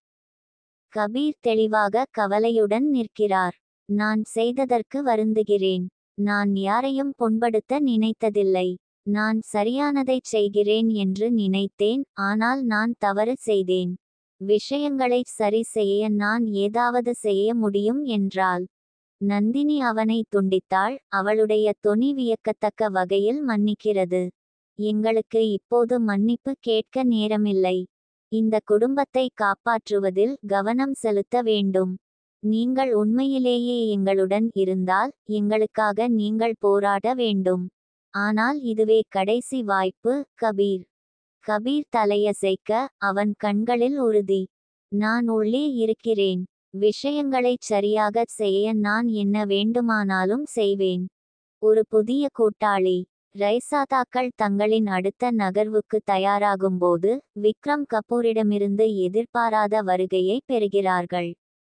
கபீர் தெளிவாக கவலையுடன் நிற்கிறார். நான் செய்ததற்கு வருந்துகிறேன். நான் யாரையும் புண்படுத்த நினைத்ததில்லை. நான் சரியானதைச் செய்கிறேன் என்று நினைத்தேன், ஆனால் நான் தவறு செய்தேன். விஷயங்களை சரி செய்ய நான் ஏதாவது செய்ய முடியும் என்றாள். நந்தினி அவனை துண்டித்தாள். அவளுடைய தொனி வியக்கத்தக்க வகையில் மன்னிக்கிறது. எங்களுக்கு இப்போது மன்னிப்பு கேட்க நேரமில்லை. இந்த குடும்பத்தை காப்பாற்றுவதில் கவனம் செலுத்த வேண்டும். நீங்கள் உண்மையிலேயே எங்களுடன் இருந்தால் எங்களுக்காக நீங்கள் போராட வேண்டும். ஆனால் இதுவே கடைசி வாய்ப்பு கபீர். கபீர் தலையசைக்க, அவன் கண்களில் உறுதி. நான் உள்ளே இருக்கிறேன். விஷயங்களைச் சரியாகச் செய்ய நான் என்ன வேண்டுமானாலும் செய்வேன். ஒரு புதிய கூட்டாளி. ரைசாதாக்கள் தங்களின் அடுத்த நகர்வுக்கு தயாராகும்போது விக்ரம் கபூரிடமிருந்து எதிர்பாராத வருகையை பெறுகிறார்கள்.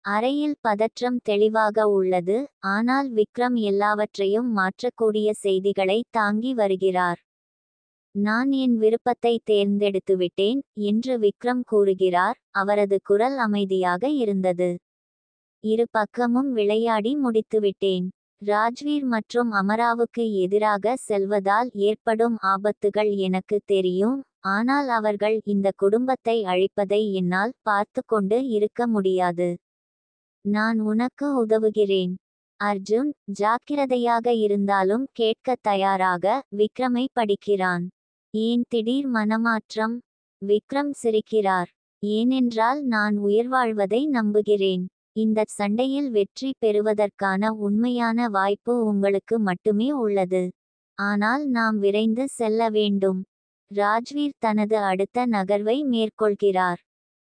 அறையில் பதற்றம் தெளிவாக உள்ளது, ஆனால் விக்ரம் எல்லாவற்றையும் மாற்றக்கூடிய செய்திகளை தாங்கி வருகிறார். நான் என் விருப்பத்தை தேர்ந்தெடுத்துவிட்டேன் என்று விக்ரம் கூறுகிறார். அவரது குரல் அமைதியாக இருந்தது. இரு பக்கமும் விளையாடி முடித்துவிட்டேன். ராஜ்வீர் மற்றும் அமராவுக்கு எதிராக செல்வதால் ஏற்படும் ஆபத்துகள் எனக்கு தெரியும், ஆனால் அவர்கள் இந்த குடும்பத்தை அழிப்பதை என்னால் பார்த்து கொண்டு இருக்க முடியாது. நான் உனக்கு உதவுகிறேன். அர்ஜுன் ஜாக்கிரதையாக இருந்தாலும் கேட்க தயாராக விக்ரமை படிக்கிறான். ஏன் திடீர் மனமாற்றம்? விக்ரம் சிரிக்கிறார். ஏனென்றால் நான் உயிர்வாழ்வதை நம்புகிறேன். இந்தச் சண்டையில் வெற்றி பெறுவதற்கான உண்மையான வாய்ப்பு உங்களுக்கு மட்டுமே உள்ளது. ஆனால் நாம் விரைந்து செல்ல வேண்டும். ராஜ்வீர் தனது அடுத்த நகர்வை மேற்கொள்கிறார்.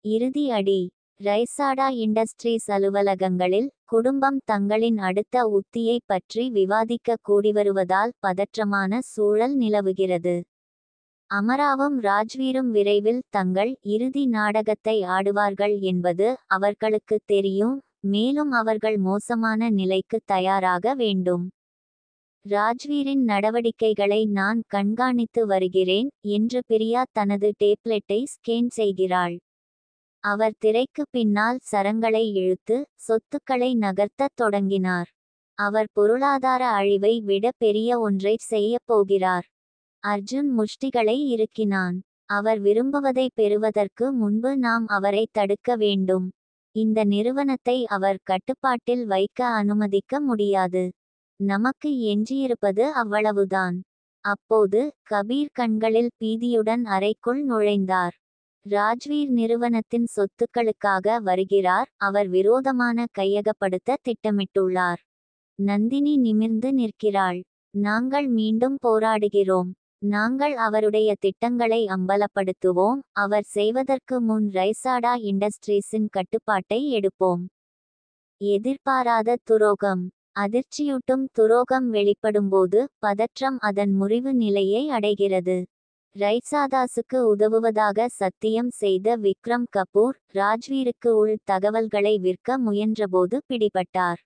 இறுதி அடி. ரைசாடா இண்டஸ்ட்ரீஸ் அலுவலகங்களில் குடும்பம் தங்களின் அடுத்த உத்தியை பற்றி விவாதிக்க கூடிவருவதால் பதற்றமான சூழல் நிலவுகிறது. அமராவும் ராஜ்வீரும் விரைவில் தங்கள் இறுதி நாடகத்தை ஆடுவார்கள் என்பது அவர்களுக்கு தெரியும், மேலும் அவர்கள் மோசமான நிலைக்கு தயாராக வேண்டும். ராஜ்வீரின் நடவடிக்கைகளை நான் கண்காணித்து வருகிறேன் என்று பிரியா தனது டேப்லெட்டை ஸ்கேன் செய்கிறாள். அவர் திரைக்கு பின்னால் சரங்களை இழுத்து சொத்துக்களை நகர்த்தத் தொடங்கினார். அவர் பொருளாதார அழிவை விட பெரிய ஒன்றை செய்யப் போகிறார். அர்ஜுன் முஷ்டிகளை இறுக்கினான். அவர் விரும்புவதை பெறுவதற்கு முன்பு நாம் அவரை தடுக்க வேண்டும். இந்த நிறுவனத்தை அவர் கட்டுப்பாட்டில் வைக்க அனுமதிக்க முடியாது. நமக்கு எஞ்சியிருப்பது அவ்வளவுதான். அப்போது கபீர் கண்களில் பீதியுடன் அறைக்குள் நுழைந்தார். ராஜ்வீர் நிறுவனத்தின் சொத்துக்களுக்காக வருகிறார். அவர் விரோதமான கையகப்படுத்த திட்டமிட்டுள்ளார். நந்தினி நிமிர்ந்து நிற்கிறாள். நாங்கள் மீண்டும் போராடுகிறோம். நாங்கள் அவருடைய திட்டங்களை அம்பலப்படுத்துவோம். அவர் செய்வதற்கு முன் ரைசாடா இண்டஸ்ட்ரீஸின் கட்டுப்பாட்டை எடுப்போம். எதிர்பாராத துரோகம். அதிர்ச்சியூட்டும் துரோகம் வெளிப்படும்போது பதற்றம் அதன் முறிவு நிலையை அடைகிறது. ரைசாதாஸுக்கு உதவுவதாக சத்தியம் செய்த விக்ரம் கபூர் ராஜ்வீருக்கு உள் தகவல்களை விற்க முயன்றபோது பிடிபட்டார்.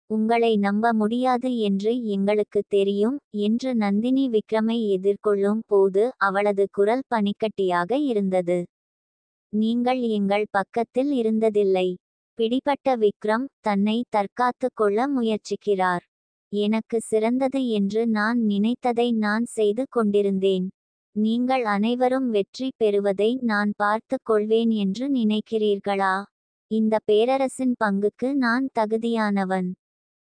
உங்களை நம்ப முடியாது என்று எங்களுக்கு தெரியும் என்று நந்தினி விக்ரமை எதிர்கொள்ளும் போது அவளது குரல் பனிக்கட்டியாக இருந்தது. நீங்கள் எங்கள் பக்கத்தில் இருந்ததில்லை. பிடிபட்ட விக்ரம் தன்னை தற்காத்து கொள்ள முயற்சிக்கிறார். எனக்கு சிறந்தது என்று நான் நினைத்ததை நான் செய்து கொண்டிருந்தேன். நீங்கள் அனைவரும் வெற்றி பெறுவதை நான் பார்த்து கொள்வேன் என்று நினைக்கிறீர்களா? இந்த பேரரசின் பங்குக்கு நான் தகுதியானவன்.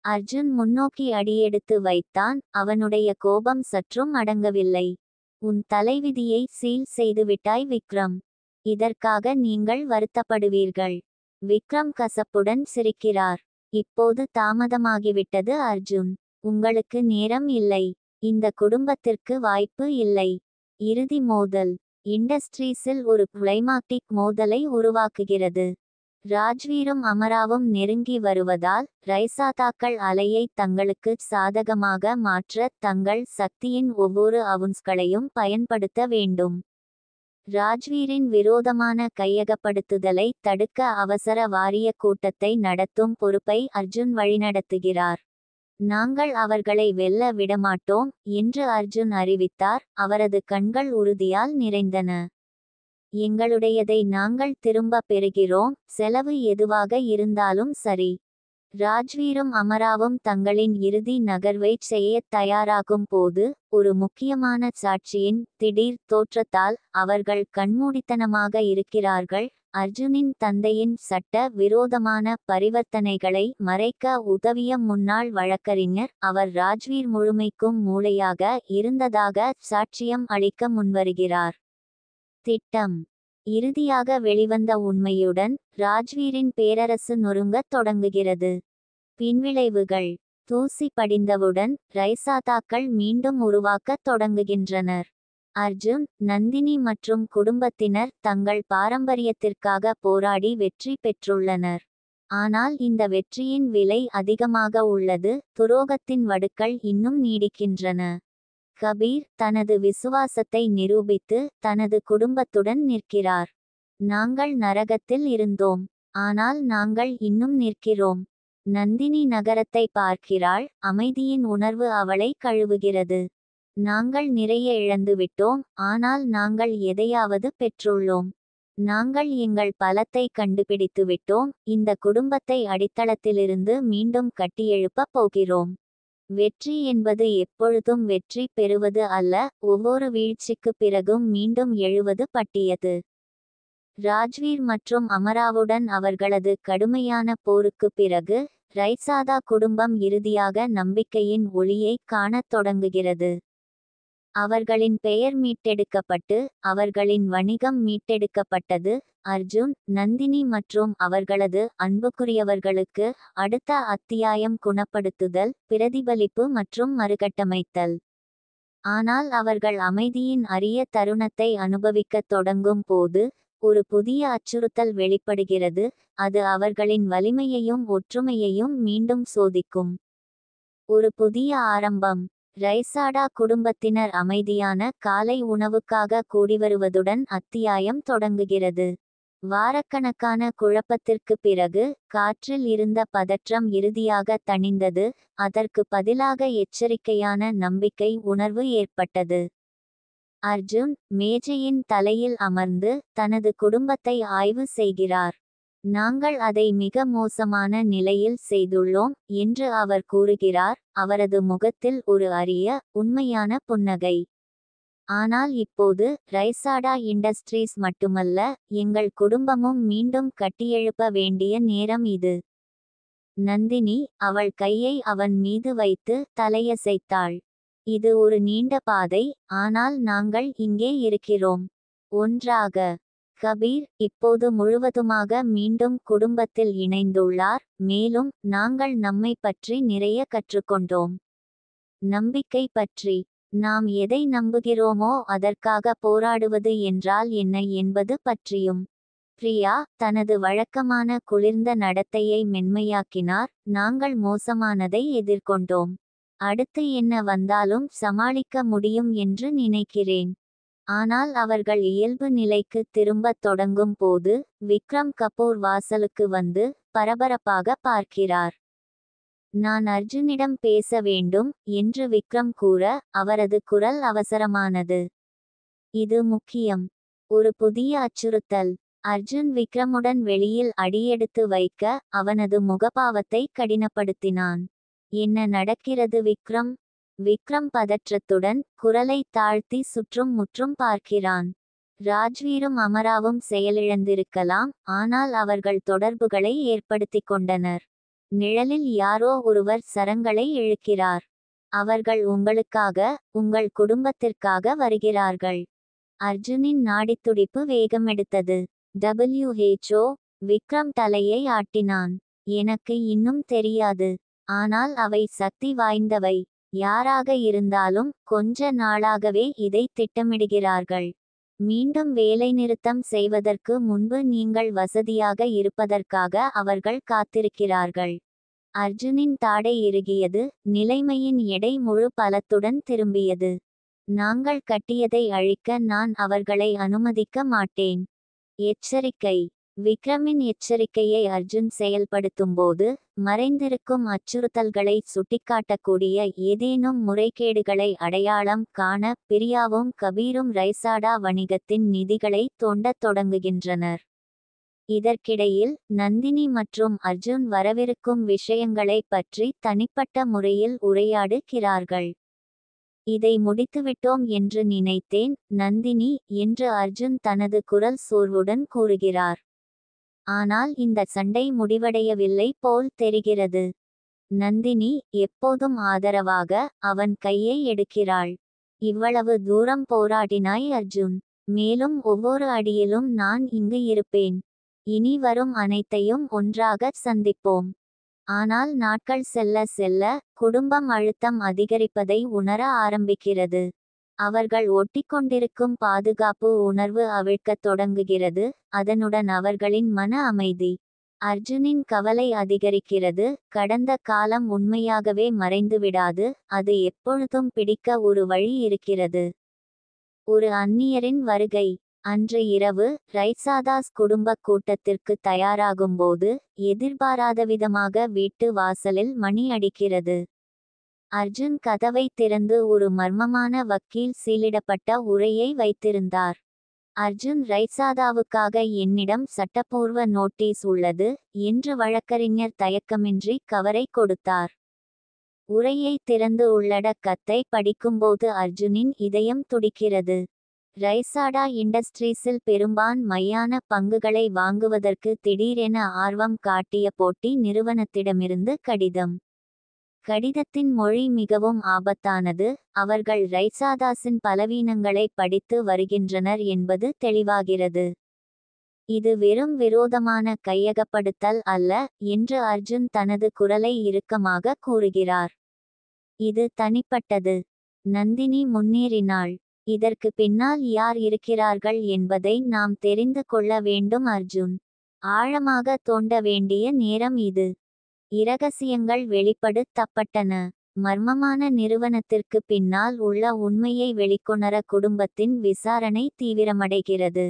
அர்ஜுன் முன்னோக்கி அடியெடுத்து வைத்தான். அவனுடைய கோபம் சற்றும் அடங்கவில்லை. உன் தலைவிதியை சீல் செய்துவிட்டாய் விக்ரம். இதற்காக நீங்கள் வருத்தப்படுவீர்கள். விக்ரம் கசப்புடன் சிரிக்கிறார். இப்போது தாமதமாகிவிட்டது அர்ஜுன். உங்களுக்கு நேரம் இல்லை. இந்த குடும்பத்திற்கு வாய்ப்பு இல்லை. இறுதி மோதல். இண்டஸ்ட்ரீஸில் ஒரு கிளைமாக்டிக் மோதலை உருவாக்குகிறது. ராஜ்வீரும் அமராவும் நெருங்கி வருவதால் ரைசாதாக்கள் அலையை தங்களுக்கு சாதகமாக மாற்ற தங்கள் சக்தியின் ஒவ்வொரு அவுன்ஸ்களையும் பயன்படுத்த வேண்டும். ராஜ்வீரின் விரோதமான கையகப்படுத்துதலை தடுக்க அவசர வாரிய கூட்டத்தை நடத்தும் பொறுப்பை அர்ஜுன் வழிநடத்துகிறார். நாங்கள் அவர்களை வெல்ல விடமாட்டோம் என்று அர்ஜுன் அறிவித்தார். அவரது கண்கள் உறுதியால் நிறைந்தன. எங்களுடையதை நாங்கள் திரும்ப பெறுகிறோம், செலவு எதுவாக இருந்தாலும் சரி. ராஜ்வீரும் அமராவும் தங்களின் இறுதி நகர்வைச் செய்யத் தயாராகும் போது ஒரு முக்கியமான சாட்சியின் திடீர் தோற்றத்தால் அவர்கள் கண்மூடித்தனமாக இருக்கிறார்கள். அர்ஜுனின் தந்தையின் சட்ட விரோதமான பரிவர்த்தனைகளை மறைக்க உதவிய முன்னாள் வழக்கறிஞர், அவர் ராஜ்வீர் முழுமைக்கும் மூளையாக இருந்ததாக சாட்சியம் அளிக்க முன்வருகிறார். திட்டம். இறுதியாக வெளிவந்த உண்மையுடன் ராஜ்வீரின் பேரரசு நொறுங்கத் தொடங்குகிறது. பின்விளைவுகள். தூசி படிந்தவுடன் ரைசாதாக்கள் மீண்டும் உருவாக்கத் தொடங்குகின்றனர். அர்ஜுன், நந்தினி மற்றும் குடும்பத்தினர் தங்கள் பாரம்பரியத்திற்காக போராடி வெற்றி பெற்றுள்ளனர். ஆனால் இந்த வெற்றியின் விலை அதிகமாக உள்ளது, துரோகத்தின் வடுக்கள் இன்னும் நீடிக்கின்றன. கபீர் தனது விசுவாசத்தை நிரூபித்து தனது குடும்பத்துடன் நிற்கிறார். நாங்கள் நரகத்தில் இருந்தோம், ஆனால் நாங்கள் இன்னும் நிற்கிறோம். நந்தினி நகரத்தை பார்க்கிறாள், அமைதியின் உணர்வு அவளை கழுவுகிறது. நாங்கள் நிறைய இழந்துவிட்டோம், ஆனால் நாங்கள் எதையாவது பெற்றுள்ளோம். நாங்கள் எங்கள் பலத்தை கண்டுபிடித்துவிட்டோம், இந்த குடும்பத்தை அடித்தளத்திலிருந்து மீண்டும் கட்டியெழுப்பப் போகிறோம். வெற்றி என்பது எப்பொழுதும் வெற்றி பெறுவது அல்ல, ஒவ்வொரு வீழ்ச்சிக்குப் பிறகும் மீண்டும் எழுவது பட்டியது. ராஜ்வீர் மற்றும் அமராவுடன் அவர்களது கடுமையான போருக்குப் பிறகு ரைசாதா குடும்பம் இறுதியாக நம்பிக்கையின் ஒளியைக் காணத் தொடங்குகிறது. அவர்களின் பெயர் மீட்டெடுக்கப்பட்டு அவர்களின் வணிகம் மீட்டெடுக்கப்பட்டது. அர்ஜுன், நந்தினி மற்றும் அவர்களது அன்புக்குரியவர்களுக்கு அடுத்த அத்தியாயம் குணப்படுத்துதல், பிரதிபலிப்பு மற்றும் மறுகட்டமைத்தல். ஆனால் அவர்கள் அமைதியின் அரிய தருணத்தை அனுபவிக்கத் தொடங்கும் போது ஒரு புதிய அச்சுறுத்தல் வெளிப்படுகிறது, அது அவர்களின் வலிமையையும் ஒற்றுமையையும் மீண்டும் சோதிக்கும். ஒரு புதிய ஆரம்பம். ரைசாடா குடும்பத்தினர் அமைதியான காலை உணவுக்காக கூடிவருவதுடன் அத்தியாயம் தொடங்குகிறது. வாரக்கணக்கான குழப்பத்திற்கு பிறகு காற்றில் இருந்த பதற்றம் இறுதியாக தணிந்தது, அதற்கு பதிலாக எச்சரிக்கையான நம்பிக்கை உணர்வு ஏற்பட்டது. அர்ஜுன் மேஜையின் தலையில் அமர்ந்து தனது குடும்பத்தை ஆய்வு செய்கிறார். நாங்கள் அதை மிக மோசமான நிலையில் செய்துள்ளோம் என்று அவர் கூறுகிறார், அவரது முகத்தில் ஒரு அரிய, உண்மையான புன்னகை. ஆனால் இப்போது ரைசாடா இண்டஸ்ட்ரீஸ் மட்டுமல்ல, எங்கள் குடும்பமும் மீண்டும் கட்டியெழுப்ப வேண்டிய நேரம் இது. நந்தினி அவள் கையை அவன் மீது வைத்து தலையசைத்தாள். இது ஒரு நீண்ட பாதை, ஆனால் நாங்கள் இங்கே இருக்கிறோம், ஒன்றாக. கபீர் இப்போது முழுவதுமாக மீண்டும் குடும்பத்தில் இணைந்துள்ளார், மேலும் நாங்கள் நம்மை பற்றி நிறைய கற்றுக்கொண்டோம். நம்பிக்கை பற்றி. நாம் எதை நம்புகிறோமோ அதற்காக போராடுவது என்றால் என்ன என்பது பற்றியும். பிரியா தனது வழக்கமான குளிர்ந்த நடத்தையை மென்மையாக்கினார். நாங்கள் மோசமானதை எதிர்கொண்டோம், அடுத்து என்ன வந்தாலும் சமாளிக்க முடியும் என்று நினைக்கிறேன். ஆனால் அவர்கள் இயல்பு நிலைக்கு திரும்பத் தொடங்கும் போது விக்ரம் கபூர் வாசலுக்கு வந்து பரபரப்பாக பார்க்கிறார். நான் அர்ஜுனிடம் பேச வேண்டும் என்று விக்ரம் கூற, அவரது குரல் அவசரமானது. இது முக்கியம். ஒரு புதிய அச்சுறுத்தல். அர்ஜுன் விக்ரமுடன் வெளியில் அடியெடுத்து வைக்க அவனது முகபாவத்தை கடினப்படுத்தினான். என்ன நடக்கிறது விக்ரம்? விக்ரம் பதற்றத்துடன் குரலை தாழ்த்தி சுற்றும் முற்றும் பார்க்கிறான். ராஜ்வீரும் அமராவும் செயலிழந்திருக்கலாம், ஆனால் அவர்கள் தொடர்புகளை ஏற்படுத்திக் கொண்டனர். நிழலில் யாரோ ஒருவர் சரங்களை இழுக்கிறார். அவர்கள் உங்களுக்காக, உங்கள் குடும்பத்திற்காக வருகிறார்கள். அர்ஜுனின் நாடித்துடிப்பு வேகமெடுத்தது. WHO. விக்ரம் தலையை ஆட்டினான். எனக்கு இன்னும் தெரியாது, ஆனால் அவை சக்தி வாய்ந்தவை. யாராக இருந்தாலும் கொஞ்ச நாளாகவே இதை திட்டமிடுகிறார்கள். மீண்டும் வேலைநிறுத்தம் செய்வதற்கு முன்பு நீங்கள் வசதியாக இருப்பதற்காக அவர்கள் காத்திருக்கிறார்கள். அர்ஜுனின் தாடை இறுகியது, நிலைமையின் எடை முழு பலத்துடன் திரும்பியது. நாங்கள் கட்டியதை அழிக்க நான் அவர்களை அனுமதிக்க மாட்டேன். எச்சரிக்கை. விக்ரமின் எச்சரிக்கையை அர்ஜுன் செயல்படுத்தும்போது மறைந்திருக்கும் அச்சுறுத்தல்களை சுட்டிக்காட்டக்கூடிய ஏதேனும் முறைகேடுகளை அடையாளம் காண பிரியாவும் கபீரும் ரைசாடா வணிகத்தின் நிதிகளை தோண்டத் தொடங்குகின்றனர். இதற்கிடையில் நந்தினி மற்றும் அர்ஜுன் வரவிருக்கும் விஷயங்களை பற்றி தனிப்பட்ட முறையில் உரையாடுகிறார்கள். இதை முடித்துவிட்டோம் என்று நினைத்தேன், நந்தினி என்று அர்ஜுன் தனது குரல் சோர்வுடன் கூறுகிறார். ஆனால் இந்த சண்டை முடிவடையவில்லை போல் தெரிகிறது. நந்தினி எப்போதும் ஆதரவாக அவன் கையை எடுக்கிறாள். இவ்வளவு தூரம் போராடினாய் அர்ஜுன், மேலும் ஒவ்வொரு அடியிலும் நான் இங்கு இருப்பேன். இனி வரும் அனைத்தையும் ஒன்றாக சந்திப்போம். ஆனால் நாட்கள் செல்ல செல்ல குடும்பம் அழுத்தம் அதிகரிப்பதை உணர ஆரம்பிக்கிறது. அவர்கள் ஒட்டிக்கொண்டிருக்கும் பாதுகாப்பு உணர்வு அவிழ்க்கத் தொடங்குகிறது, அதனுடன் அவர்களின் மன அமைதி. அர்ஜுனின் கவலை அதிகரிக்கிறது. கடந்த காலம் உண்மையாகவே மறைந்துவிடாது, அது எப்பொழுதும் பிடிக்க ஒரு வழி இருக்கிறது. ஒரு அந்நியரின் வருகை. அன்று இரவு ரைசாதாஸ் குடும்ப கூட்டத்திற்கு தயாராகும்போது எதிர்பாராதவிதமாக வீட்டு வாசலில் மணி அடிக்கிறது. அர்ஜுன் கதவை திறந்து ஒரு மர்மமான வக்கீல் சீலிடப்பட்ட உரையை வைத்திருந்தார். அர்ஜுன் ரைசாதாவுக்காக என்னிடம் சட்டப்பூர்வ நோட்டீஸ் உள்ளது என்று வழக்கறிஞர் தயக்கமின்றி கவரை கொடுத்தார். உரையை திறந்து உள்ளடக்கத்தை படிக்கும்போது அர்ஜுனின் இதயம் துடிக்கிறது. ரைசாடா இண்டஸ்ட்ரீஸில் பெரும்பான்மையான பங்குகளை வாங்குவதற்கு திடீரென ஆர்வம் காட்டிய போட்டி நிறுவனத்திடமிருந்து கடிதம். கடிதத்தின் மொழி மிகவும் ஆபத்தானது. அவர்கள் ரைசாதாஸின் பலவீனங்களை படித்து வருகின்றனர் என்பது தெளிவாகிறது. இது வெறும் விரோதமான கையகப்படுத்தல் அல்ல என்று அர்ஜுன் தனது குரலை இறுக்கமாக கூறுகிறார். இது தனிப்பட்டது. நந்தினி முன்னேறினாள். இதற்கு பின்னால் யார் இருக்கிறார்கள் என்பதை நாம் தெரிந்து கொள்ள வேண்டும். அர்ஜுன் ஆழமாக தோண்ட வேண்டிய நேரம் இது. இரகசியங்கள் வெளிப்படுத்தப்பட்டன. மர்மமான நிறுவனத்திற்கு பின்னால் உள்ள உண்மையை வெளிக்கொணர குடும்பத்தின் விசாரணை தீவிரமடைகிறது.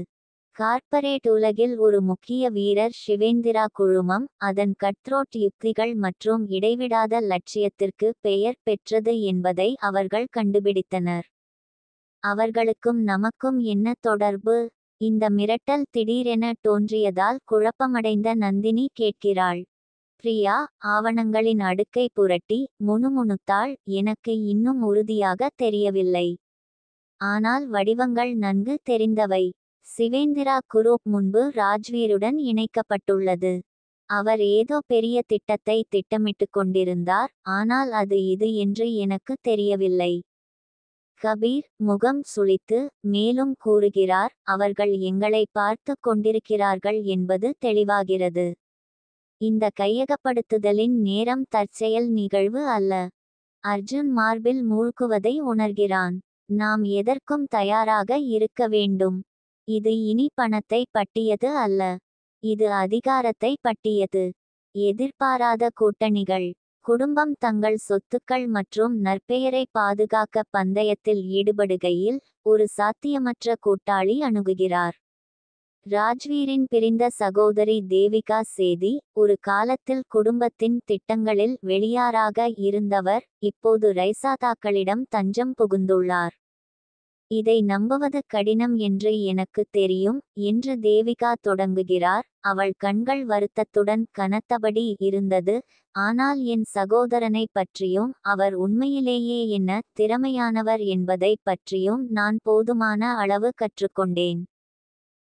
கார்ப்பரேட் உலகில் ஒரு முக்கிய வீரர் ஷிவேந்திரா குழுமம் அதன் கட்ரோட் யுக்திகள் மற்றும் இடைவிடாத லட்சியத்திற்கு பெயர் பெற்றது என்பதை அவர்கள் கண்டுபிடித்தனர். அவர்களுக்கும் நமக்கும் என்ன தொடர்பு? இந்த மிரட்டல் திடீரென தோன்றியதால் குழப்பமடைந்த நந்தினி கேட்கிறாள். பிரியா ஆவணங்களின் அடுக்கை புரட்டி முணுமுணுத்தாள். எனக்கு இன்னும் உறுதியாக தெரியவில்லை. ஆனால் வடிவங்கள் நன்கு தெரிந்தவை. சிவேந்திரா குரூப் முன்பு ராஜ்வீருடன் இணைக்கப்பட்டுள்ளது. அவர் ஏதோ பெரிய திட்டத்தை திட்டமிட்டு கொண்டிருந்தார், ஆனால் அது இது என்று எனக்கு தெரியவில்லை. கபீர் முகம் சுளித்து மேலும் கூறுகிறார், அவர்கள் எங்களை பார்த்து கொண்டிருக்கிறார்கள் என்பது தெளிவாகிறது. இந்த கையகப்படுத்துதலின் நேரம் தற்செயல் நிகழ்வு அல்ல. அர்ஜுன் மார்பில் மூழ்குவதை உணர்கிறான். நாம் எதற்கும் தயாராக இருக்க வேண்டும். இது இனி பணத்தை பற்றியது அல்ல. இது அதிகாரத்தை பற்றியது. எதிர்பாராத கூட்டணிகள். குடும்பம் தங்கள் சொத்துக்கள் மற்றும் நற்பெயரை பாதுகாக்க பந்தயத்தில் ஈடுபடுகையில் ஒரு சாத்தியமற்ற கூட்டாளி அணுகுகிறார். ராஜ்வீரின் பிரிந்த சகோதரி தேவிகா சேதி ஒரு காலத்தில் குடும்பத்தின் திட்டங்களில் வெளியாராக இருந்தவர் இப்போது ரைசாதாக்களிடம் தஞ்சம் புகுந்துள்ளார். இதை நம்புவது கடினம் என்று எனக்கு தெரியும் என்று தேவிகா தொடங்குகிறார். அவள் கண்கள் வருத்தத்துடன் கனத்தபடி இருந்தது. ஆனால் என் சகோதரனை பற்றியும் அவர் உண்மையிலேயே என்ன திறமையானவர் என்பதை பற்றியும் நான் போதுமான அளவு கற்றுக்கொண்டேன்.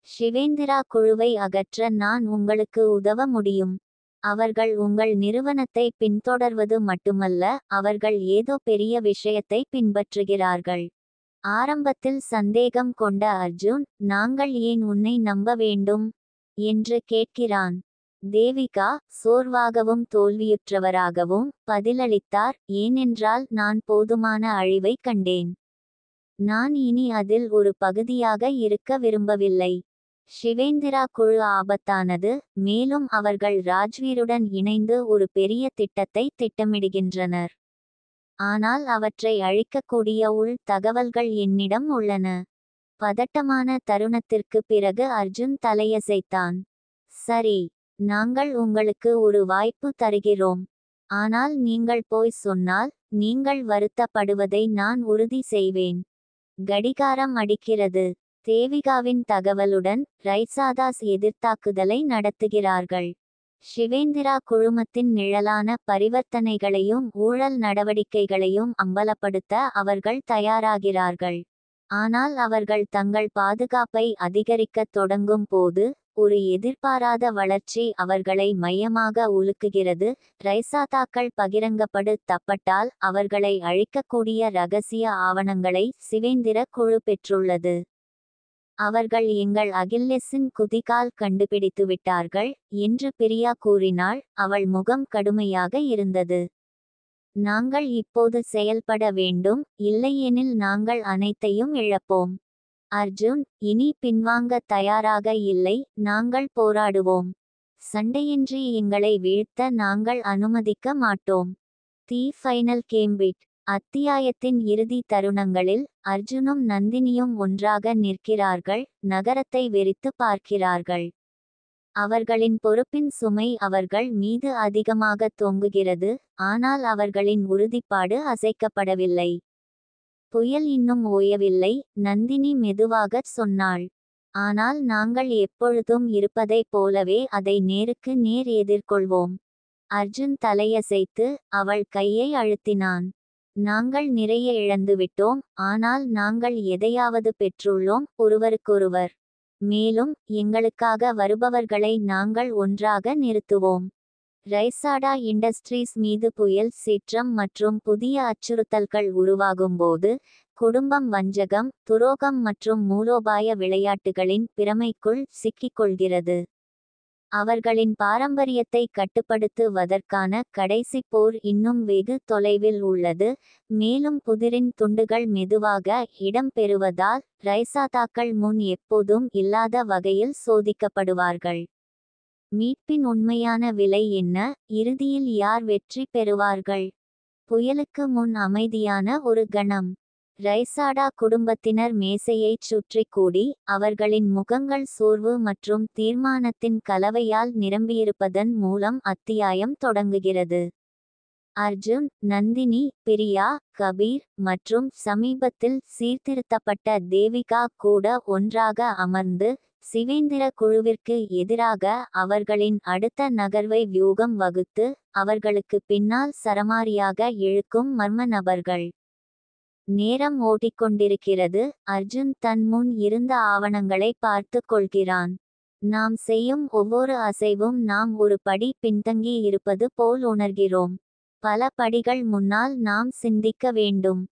ஷிவேந்திரா குழுவை அகற்ற நான் உங்களுக்கு உதவ முடியும். அவர்கள் உங்கள் நிறுவனத்தை பின்தொடர்வது மட்டுமல்ல, அவர்கள் ஏதோ பெரிய விஷயத்தை பின்பற்றுகிறார்கள். ஆரம்பத்தில் சந்தேகம் கொண்ட அர்ஜுன், நாங்கள் ஏன் உன்னை நம்ப வேண்டும் என்று கேட்கிறான். தேவிகா சோர்வாகவும் தோல்வியுற்றவராகவும் பதிலளித்தார், ஏனென்றால் நான் போதுமான அழிவை கண்டேன். நான் இனி அதில் ஒரு பகுதியாக இருக்க விரும்பவில்லை. ஷிவேந்திரா குழு ஆபத்தானது, மேலும் அவர்கள் ராஜ்வீருடன் இணைந்து ஒரு பெரிய திட்டத்தை திட்டமிடுகின்றனர். ஆனால் அவற்றை அழிக்கக்கூடிய உள் தகவல்கள் என்னிடம் உள்ளன. பதட்டமான தருணத்திற்கு பிறகு அர்ஜுன் தலையசைத்தான். சரி, நாங்கள் உங்களுக்கு ஒரு வாய்ப்பு தருகிறோம். ஆனால் நீங்கள் போய் சொன்னால் நீங்கள் வருத்தப்படுவதை நான் உறுதி செய்வேன். கடிகாரம் அடிக்கிறது. தேவிகாவின் தகவலுடன் ரைசாதாஸ் எதிர்த்தாக்குதலை நடத்துகிறார்கள். ஷிவேந்திரா குழுமத்தின் நிழலான பரிவர்த்தனைகளையும் ஊழல் நடவடிக்கைகளையும் அம்பலப்படுத்த அவர்கள் தயாராகிறார்கள். ஆனால் அவர்கள் தங்கள் பாதுகாப்பை அதிகரிக்கத் தொடங்கும் போது ஒரு எதிர்பாராத வளர்ச்சி அவர்களை மையமாக உலுக்குகிறது. ரைசாதாக்கள் பகிரங்கப்படுத்தப்பட்டால் அவர்களை அழிக்கக்கூடிய இரகசிய ஆவணங்களை சிவேந்திர குழு பெற்றுள்ளது. அவர்கள் எங்கள் அகில்லெஸின் குதிகால் கண்டுபிடித்துவிட்டார்கள் என்று பிரியா கூறினாள். அவள் முகம் கடுமையாக இருந்தது. நாங்கள் இப்போது செயல்பட வேண்டும், இல்லையெனில் நாங்கள் அனைத்தையும் இழப்போம். அர்ஜுன் இனி பின்வாங்க தயாராக இல்லை. நாங்கள் போராடுவோம். சண்டையின்றி எங்களை வீழ்த்த நாங்கள் அனுமதிக்க மாட்டோம். The final gambit. அத்தியாயத்தின் இறுதி தருணங்களில் அர்ஜுனும் நந்தினியும் ஒன்றாக நிற்கிறார்கள், நகரத்தை வெறித்து பார்க்கிறார்கள். அவர்களின் பொறுப்பின் சுமை அவர்கள் மீது அதிகமாக தொங்குகிறது, ஆனால் அவர்களின் உறுதிப்பாடு அசைக்கப்படவில்லை. புயல் இன்னும் ஓயவில்லை, நந்தினி மெதுவாகச் சொன்னாள். ஆனால் நாங்கள் எப்பொழுதும் இருப்பதைப் போலவே அதை நேருக்கு நேர் எதிர்கொள்வோம். அர்ஜுன் தலையசைத்து அவள் கையை அழுத்தினான். நாங்கள் நிறைய இழந்துவிட்டோம், ஆனால் நாங்கள் எதையாவது பெற்றுள்ளோம், ஒருவருக்கொருவர். மேலும் எங்களுக்காக வருபவர்களை நாங்கள் ஒன்றாக நிறுத்துவோம். ரைசாடா இண்டஸ்ட்ரீஸ் மீது புயல் சீற்றம் மற்றும் புதிய அச்சுறுத்தல்கள் உருவாகும்போது குடும்பம் வஞ்சகம், துரோகம் மற்றும் மூலோபாய விளையாட்டுகளின் பிரமைக்குள் சிக்கிக்கொள்கிறது. அவர்களின் பாரம்பரியத்தை கட்டுப்படுத்துவதற்கான கடைசி போர் இன்னும் வெகு தொலைவில் உள்ளது, மேலும் புதிரின் துண்டுகள் மெதுவாக இடம் பெறுவதால் ரைசாதாக்கள் முன் எப்போதும் இல்லாத வகையில் சோதிக்கப்படுவார்கள். மீட்பின் உண்மையான விலை என்ன? இறுதியில் யார் வெற்றி பெறுவார்கள்? புயலுக்கு முன் அமைதியான ஒரு கணம். ரைசாடா குடும்பத்தினர் மேசையைச் சுற்றி கூடி, அவர்களின் முகங்கள் சோர்வு மற்றும் தீர்மானத்தின் கலவையால் நிரம்பியிருப்பதன் மூலம் அத்தியாயம் தொடங்குகிறது. அர்ஜுன், நந்தினி, பிரியா, கபீர் மற்றும் சமீபத்தில் சீர்திருத்தப்பட்ட தேவிகா கூட ஒன்றாக அமர்ந்து சிவேந்திர குழுவிற்கு எதிராக அவர்களின் அடுத்த நகர்வை வியூகம் வகுத்து அவர்களுக்கு பின்னால் சரமாரியாக இழுக்கும் மர்ம நபர்கள். நேரம் ஓடிக்கொண்டிருக்கிறது. அர்ஜுன் தன் முன் இருந்த ஆவணங்களை பார்த்து கொள்கிறான். நாம் செய்யும் ஒவ்வொரு அசைவும் நாம் ஒரு படி பின்தங்கி இருப்பது போல் உணர்கிறோம். பல படிகள் முன்னால் நாம் சிந்திக்க வேண்டும்.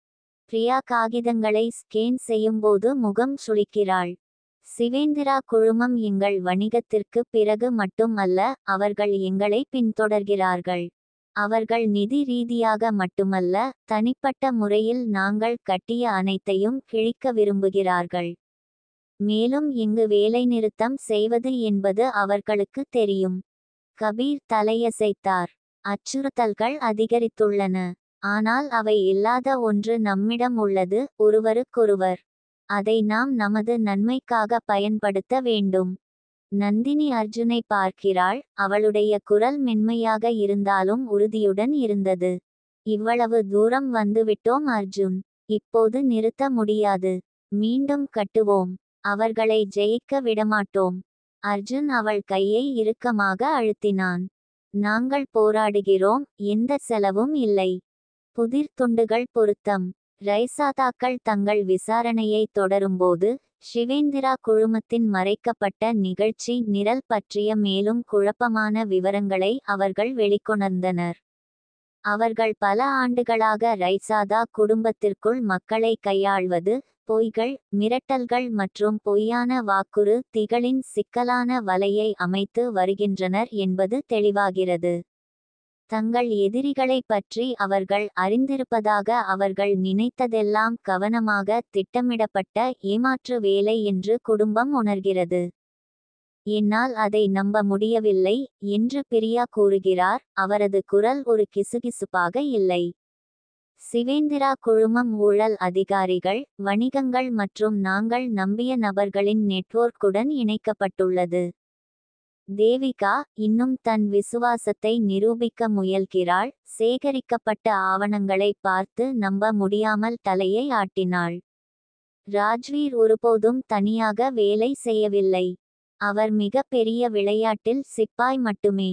பிரியா காகிதங்களை ஸ்கேன் செய்யும்போது முகம் சுளிக்கிறாள். சிவேந்திரா குழுமம் எங்கள் வணிகத்திற்கு பிறகு மட்டும் அல்ல, அவர்கள் எங்களை பின்தொடர்கிறார்கள். அவர்கள் நிதி ரீதியாக மட்டுமல்ல, தனிப்பட்ட முறையில் நாங்கள் கட்டிய அனைத்தையும் கிழிக்க விரும்புகிறார்கள். மேலும் இங்கு வேலைநிறுத்தம் செய்வது என்பது அவர்களுக்கு தெரியும். கபீர் தலையசைத்தார். அச்சுறுத்தல்கள் அதிகரித்துள்ளன. ஆனால் அவை இல்லாத ஒன்று நம்மிடம் உள்ளது, ஒருவருக்கொருவர். அதை நாம் நமது நன்மைக்காக பயன்படுத்த வேண்டும். நந்தினி அர்ஜுனை பார்க்கிறாள். அவளுடைய குரல் மென்மையாக இருந்தாலும் உறுதியுடன் இருந்தது. இவ்வளவு தூரம் வந்துவிட்டோம் அர்ஜுன். இப்போது நிறுத்த முடியாது. மீண்டும் கட்டுவோம். அவர்களை ஜெயிக்க விடமாட்டோம். அர்ஜுன் அவள் கையை இறுக்கமாக அழுத்தினான். நாங்கள் போராடுகிறோம், எந்த செலவும் இல்லை. புதிர் துண்டுகள் பொருத்தம். ரைசாதாக்கள் தங்கள் விசாரணையை தொடரும்போது ஷிவேந்திரா குழுமத்தின் மறைக்கப்பட்ட நிகழ்ச்சி நிரல் பற்றிய மேலும் குழப்பமான விவரங்களை அவர்கள் வெளிக்கொணர்ந்தனர். அவர்கள் பல ஆண்டுகளாக ரைசாதா குடும்பத்திற்குள் மக்களை கையாள்வது, பொய்கள், மிரட்டல்கள் மற்றும் பொய்யான வாக்குறுதிகளின் சிக்கலான வலையை அமைத்து வருகின்றனர் என்பது தெளிவாகிறது. தங்கள் எதிரிகளை பற்றி அவர்கள் அறிந்திருப்பதாக அவர்கள் நினைத்ததெல்லாம் கவனமாக திட்டமிடப்பட்ட ஏமாற்று வேலை என்று குடும்பம் உணர்கிறது. என்னால் அதை நம்ப முடியவில்லை என்று பிரியா கூறுகிறார். அவரது குரல் ஒரு கிசுகிசுப்பாக இல்லை. சிவேந்திரா குழுமம் ஊழல் அதிகாரிகள், வணிகங்கள் மற்றும் நாங்கள் நம்பிய நபர்களின் நெட்வொர்க்குடன் இணைக்கப்பட்டுள்ளது. தேவிகா இன்னும் தன் விசுவாசத்தை நிரூபிக்க முயல்கிறாள். சேகரிக்கப்பட்ட ஆவணங்களை பார்த்து நம்ப முடியாமல் தலையை ஆட்டினாள். ராஜ்வீர் ஒருபோதும் தனியாக வேலை செய்யவில்லை. அவர் மிக பெரிய விளையாட்டில் சிப்பாய் மட்டுமே.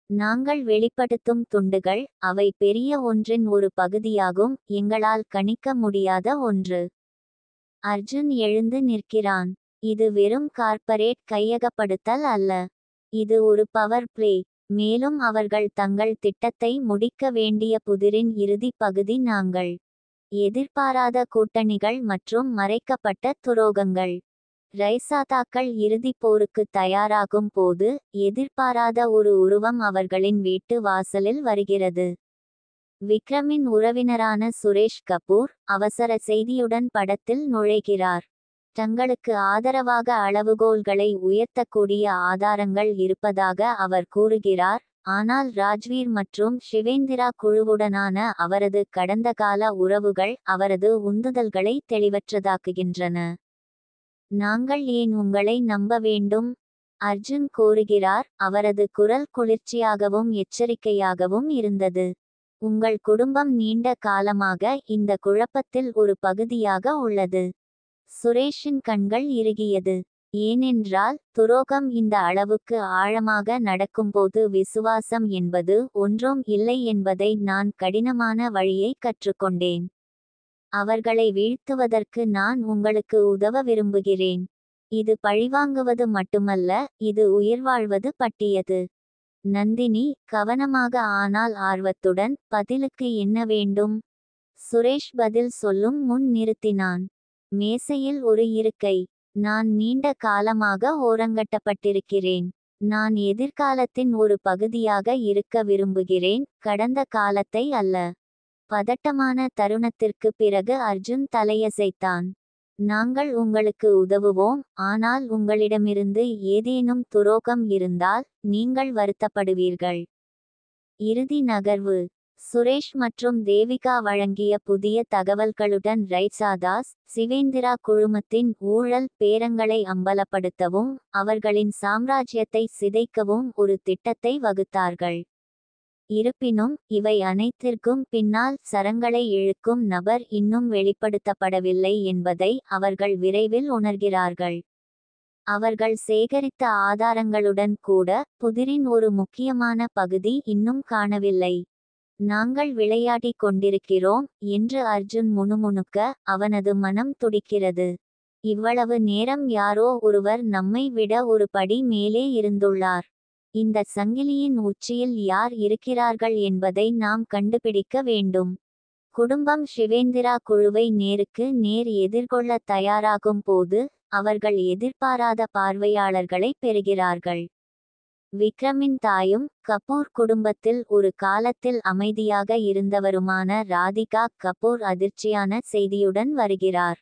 நாங்கள் வெளிப்படுத்தும் துண்டுகள், அவை பெரிய ஒன்றின் ஒரு பகுதியாகும், எங்களால் கணிக்க முடியாத ஒன்று. அர்ஜுன் எழுந்து நிற்கிறான். இது வெறும் கார்ப்பரேட் கையகப்படுத்தல் அல்ல. இது ஒரு பவர் பிளே. மேலும் அவர்கள் தங்கள் திட்டத்தை முடிக்க வேண்டிய புதிரின் இறுதி பகுதி நாங்கள். எதிர்பாராத கூட்டணிகள் மற்றும் மறைக்கப்பட்ட துரோகங்கள். ரைசாதாக்கள் இறுதிப் போருக்கு தயாராகும் போது எதிர்பாராத ஒரு உருவம் அவர்களின் வீட்டு வாசலில் வருகிறது. விக்ரமின் உறவினரான சுரேஷ் கபூர் அவசர செய்தியுடன் படத்தில் நுழைகிறார். தங்களுக்கு ஆதரவாக அளவுகோல்களை உயர்த்தக்கூடிய ஆதாரங்கள் இருப்பதாக அவர் கூறுகிறார். ஆனால் ராஜ்வீர் மற்றும் ஷிவேந்திரா குழுவுடனான அவரது கடந்த கால உறவுகள் அவரது உந்துதல்களை தெளிவற்றதாக்குகின்றன. நாங்கள் ஏன் உங்களை நம்ப வேண்டும்? அர்ஜுன் கோருகிறார். அவரது குரல் குளிர்ச்சியாகவும் எச்சரிக்கையாகவும் இருந்தது. உங்கள் குடும்பம் நீண்ட காலமாக இந்த குழப்பத்தில் ஒரு பகுதியாக உள்ளது. சுரேஷின் கண்கள் இறுகியது. ஏனென்றால் துரோகம் இந்த அளவுக்கு ஆழமாக நடக்கும்போது விசுவாசம் என்பது ஒன்றும் இல்லை என்பதை நான் கடினமான வழியை கற்றுக்கொண்டேன். அவர்களை வீழ்த்துவதற்கு நான் உங்களுக்கு உதவ விரும்புகிறேன். இது பழிவாங்குவது மட்டுமல்ல, இது உயிர்வாழ்வது பற்றியது. நந்தினி கவனமாக ஆனால் ஆர்வத்துடன், பதிலுக்கு என்ன வேண்டும்? சுரேஷ் பதில் சொல்லும் முன் நிறுத்தினான். மேசையில் ஒரு இருக்கை. நான் நீண்ட காலமாக ஓரங்கட்டப்பட்டிருக்கிறேன். நான் எதிர்காலத்தின் ஒரு பகுதியாக இருக்க விரும்புகிறேன், கடந்த காலத்தை அல்ல. பதட்டமான தருணத்திற்கு பிறகு அர்ஜுன் தலையசைத்தான். நாங்கள் உங்களுக்கு உதவுவோம், ஆனால் உங்களிடமிருந்து ஏதேனும் துரோகம் இருந்தால் நீங்கள் வருத்தப்படுவீர்கள். இறுதி நகர்வு. சுரேஷ் மற்றும் தேவிகா வழங்கிய புதிய தகவல்களுடன் ரைட்சாதாஸ், சிவேந்திரா குழுமத்தின் ஊழல் பேரங்களை அம்பலப்படுத்தவும் அவர்களின் சாம்ராஜ்யத்தை சிதைக்கவும் ஒரு திட்டத்தை வகுத்தார்கள். இருப்பினும் இவை அனைத்திற்கும் பின்னால் சரங்களை இழுக்கும் நபர் இன்னும் வெளிப்படுத்தப்படவில்லை என்பதை அவர்கள் விரைவில் உணர்கிறார்கள். அவர்கள் சேகரித்த ஆதாரங்களுடன் கூட புதிரின் ஒரு முக்கியமான பகுதி இன்னும் காணவில்லை. நாங்கள் விளையாடிக் கொண்டிருக்கிறோம் என்று அர்ஜுன் முணுமுணுக்க அவனது மனம் துடிக்கிறது. இவ்வளவு நேரம் யாரோ ஒருவர் நம்மை விட ஒரு படி மேலே இருந்துள்ளார். இந்த சங்கிலியின் உச்சியில் யார் இருக்கிறார்கள் என்பதை நாம் கண்டுபிடிக்க வேண்டும். குடும்பம் ஷிவேந்திரா குழுவை நேருக்கு நேர் எதிர்கொள்ள தயாராகும் போது அவர்கள் எதிர்பாராத பார்வையாளர்களை பெறுகிறார்கள். விக்ரமின் தாயும் கபூர் குடும்பத்தில் ஒரு காலத்தில் அமைதியாக இருந்தவருமான ராதிகா கபூர் அதிர்ச்சியான செய்தியுடன் வருகிறார்.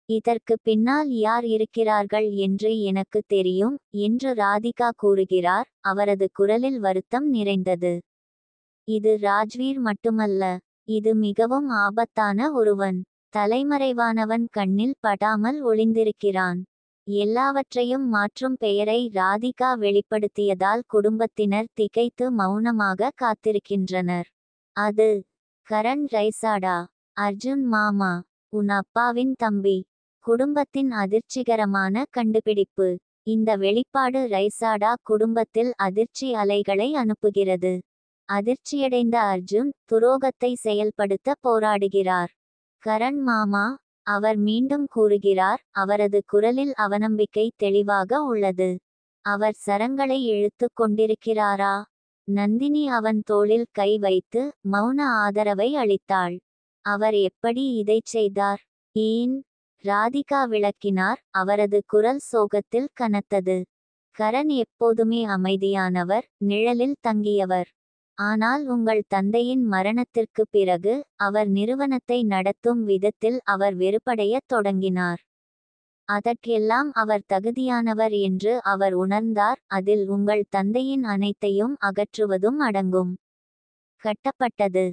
இதற்கு பின்னால் யார் இருக்கிறார்கள் என்று எனக்கு தெரியும் என்று ராதிகா கூறுகிறார். அவரது குரலில் வருத்தம் நிறைந்தது. இது ராஜ்வீர் மட்டுமல்ல, இது மிகவும் ஆபத்தான ஒருவன். தலைமறைவானவன் கண்ணில் படாமல் ஒளிந்திருக்கிறான். எல்லாவற்றையும் மாற்றும் பெயரை ராதிகா வெளிப்படுத்தியதால் குடும்பத்தினர் திகைத்து மௌனமாக காத்திருக்கின்றனர். அது கரண் ரைசாடா. அர்ஜுன் மாமா, உன் அப்பாவின் தம்பி. குடும்பத்தின் அதிர்ச்சிகரமான கண்டுபிடிப்பு. இந்த வெளிப்பாடு ரைசாடா குடும்பத்தில் அதிர்ச்சி அலைகளை அனுப்புகிறது. அதிர்ச்சியடைந்த அர்ஜுன் துரோகத்தை செயல்படுத்த போராடுகிறார். கரண் மாமா, அவர் மீண்டும் கூறுகிறார். அவரது குரலில் அவநம்பிக்கை தெளிவாக உள்ளது. அவர் சரங்களை இழுத்து கொண்டிருக்கிறாரா? நந்தினி அவன் தோளில் கை வைத்து மௌன ஆதரவை அளித்தாள். அவர் எப்படி இதைச் செய்தார்? ஏன்? ராதிகா விளக்கினார். அவரது குரல் சோகத்தில் கனத்தது. கரண் எப்போதுமே அமைதியானவர், நிழலில் தங்கியவர். ஆனால் உங்கள் தந்தையின் மரணத்திற்கு பிறகு அவர் நிறுவனத்தை நடத்தும் விதத்தில் அவர் வெறுப்படையத் தொடங்கினார். அதற்கெல்லாம் அவர் தகுதியானவர் என்று அவர் உணர்ந்தார். அதில் உங்கள் தந்தையின் அனைத்தையும் அகற்றுவதும் அடங்கும். கட்டப்பட்டது.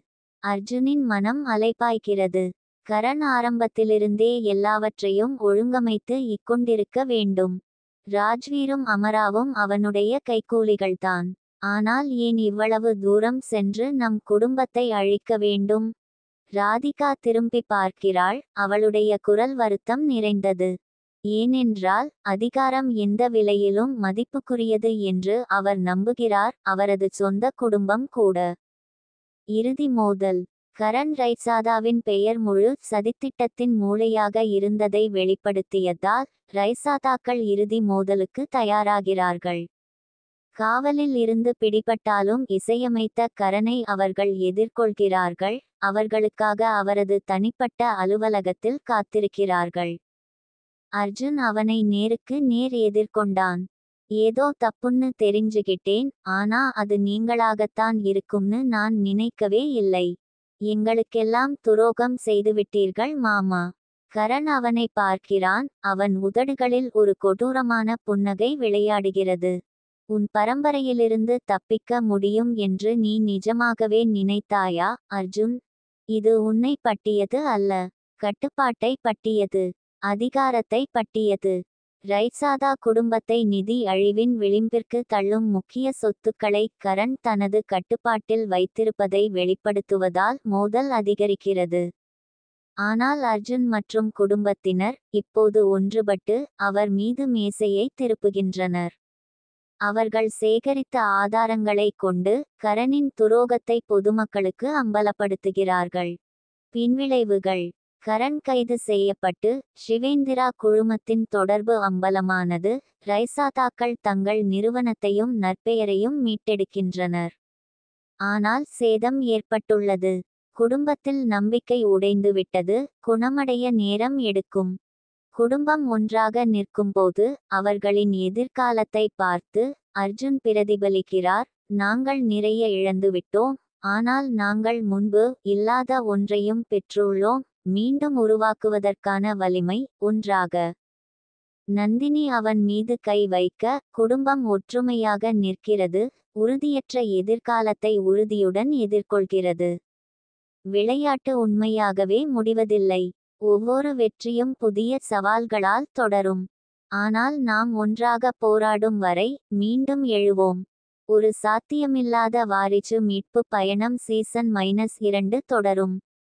அர்ஜுனின் மனம் அலைபாய்கிறது. கரண் ஆரம்பத்திலிருந்தே எல்லாவற்றையும் ஒழுங்கமைத்து இக்கொண்டிருக்க வேண்டும். ராஜ்வீரும் அமராவும் அவனுடைய கைக்கூலிகள்தான். ஆனால் ஏன் இவ்வளவு தூரம் சென்று நம் குடும்பத்தை அழிக்க வேண்டும்? ராதிகா திரும்பி பார்க்கிறாள். அவளுடைய குரல் வருத்தம் நிறைந்தது. ஏனென்றால் அதிகாரம் எந்த விலையிலும் மதிப்புக்குரியது என்று அவர் நம்புகிறார், அவரது சொந்த குடும்பம் கூட. இறுதி மோதல். கரண் ரைசாதாவின் பெயர் முழு சதித்திட்டத்தின் மூளையாக இருந்ததை வெளிப்படுத்தியதால் ரைசாதாக்கள் இறுதி மோதலுக்கு தயாராகிறார்கள். காவலில் இருந்து பிடிபட்டாலும் இசையமைத்த கரனை அவர்கள் எதிர்கொள்கிறார்கள். அவர்களுக்காக அவரது தனிப்பட்ட அலுவலகத்தில் காத்திருக்கிறார்கள். அர்ஜுன் அவனை நேருக்கு நேர் எதிர்கொண்டான். ஏதோ தப்புன்னு தெரிஞ்சுகிட்டேன், ஆனா அது நீங்களாகத்தான் இருக்கும்னு நான் நினைக்கவே இல்லை. எங்களுக்கெல்லாம் துரோகம் செய்துவிட்டீர்கள் மாமா. கரண் அவனை பார்க்கிறான். அவன் உதடுகளில் ஒரு கொடூரமான புன்னகை விளையாடுகிறது. உன் பரம்பரையிலிருந்து தப்பிக்க முடியும் என்று நீ நிஜமாகவே நினைத்தாயா அர்ஜுன்? இது உன்னை பற்றியது அல்ல. கட்டுப்பாட்டை பற்றியது. அதிகாரத்தை பற்றியது. ரைட்சாதா குடும்பத்தை நிதி அழிவின் விளிம்பிற்கு தள்ளும் முக்கிய சொத்துக்களை கரண் தனது கட்டுப்பாட்டில் வைத்திருப்பதை வெளிப்படுத்துவதால் மோதல் அதிகரிக்கிறது. ஆனால் அர்ஜுன் மற்றும் குடும்பத்தினர் இப்போது ஒன்றுபட்டு அவர் மீது மேசையை திருப்புகின்றனர். அவர்கள் சேகரித்த ஆதாரங்களை கொண்டு கரணின் துரோகத்தை பொதுமக்களுக்கு அம்பலப்படுத்துகிறார்கள். பின்விளைவுகள். கரண் கைது செய்யப்பட்டு ஷிவேந்திரா குழுமத்தின் தொடர்பு அம்பலமானது. ரைசாதாக்கள் தங்கள் நிறுவனத்தையும் நற்பெயரையும் மீட்டெடுக்கின்றனர். ஆனால் சேதம் ஏற்பட்டுள்ளது. குடும்பத்தில் நம்பிக்கை உடைந்துவிட்டது. குணமடைய நேரம் எடுக்கும். குடும்பம் ஒன்றாக நிற்கும்போது அவர்களின் எதிர்காலத்தை பார்த்து அர்ஜுன் பிரதிபலிக்கிறார். நாங்கள் நிறைய இழந்துவிட்டோம். ஆனால் நாங்கள் முன்பு இல்லாத ஒன்றையும் பெற்றுள்ளோம். மீண்டும் உருவாக்குவதற்கான வலிமை ஒன்றாக. நந்தினி அவன் மீது கை வைக்க குடும்பம் ஒற்றுமையாக நிற்கிறது. உறுதியற்ற எதிர்காலத்தை உறுதியுடன் எதிர்கொள்கிறது. விளையாட்டு உண்மையாகவே முடிவதில்லை. ஒவ்வொரு வெற்றியும் புதிய சவால்களால் தொடரும். ஆனால் நாம் ஒன்றாக போராடும் வரை மீண்டும் எழுவோம். ஒரு சாத்தியமில்லாத வாரிசு மீட்பு பயணம் சீசன் -2 தொடரும்.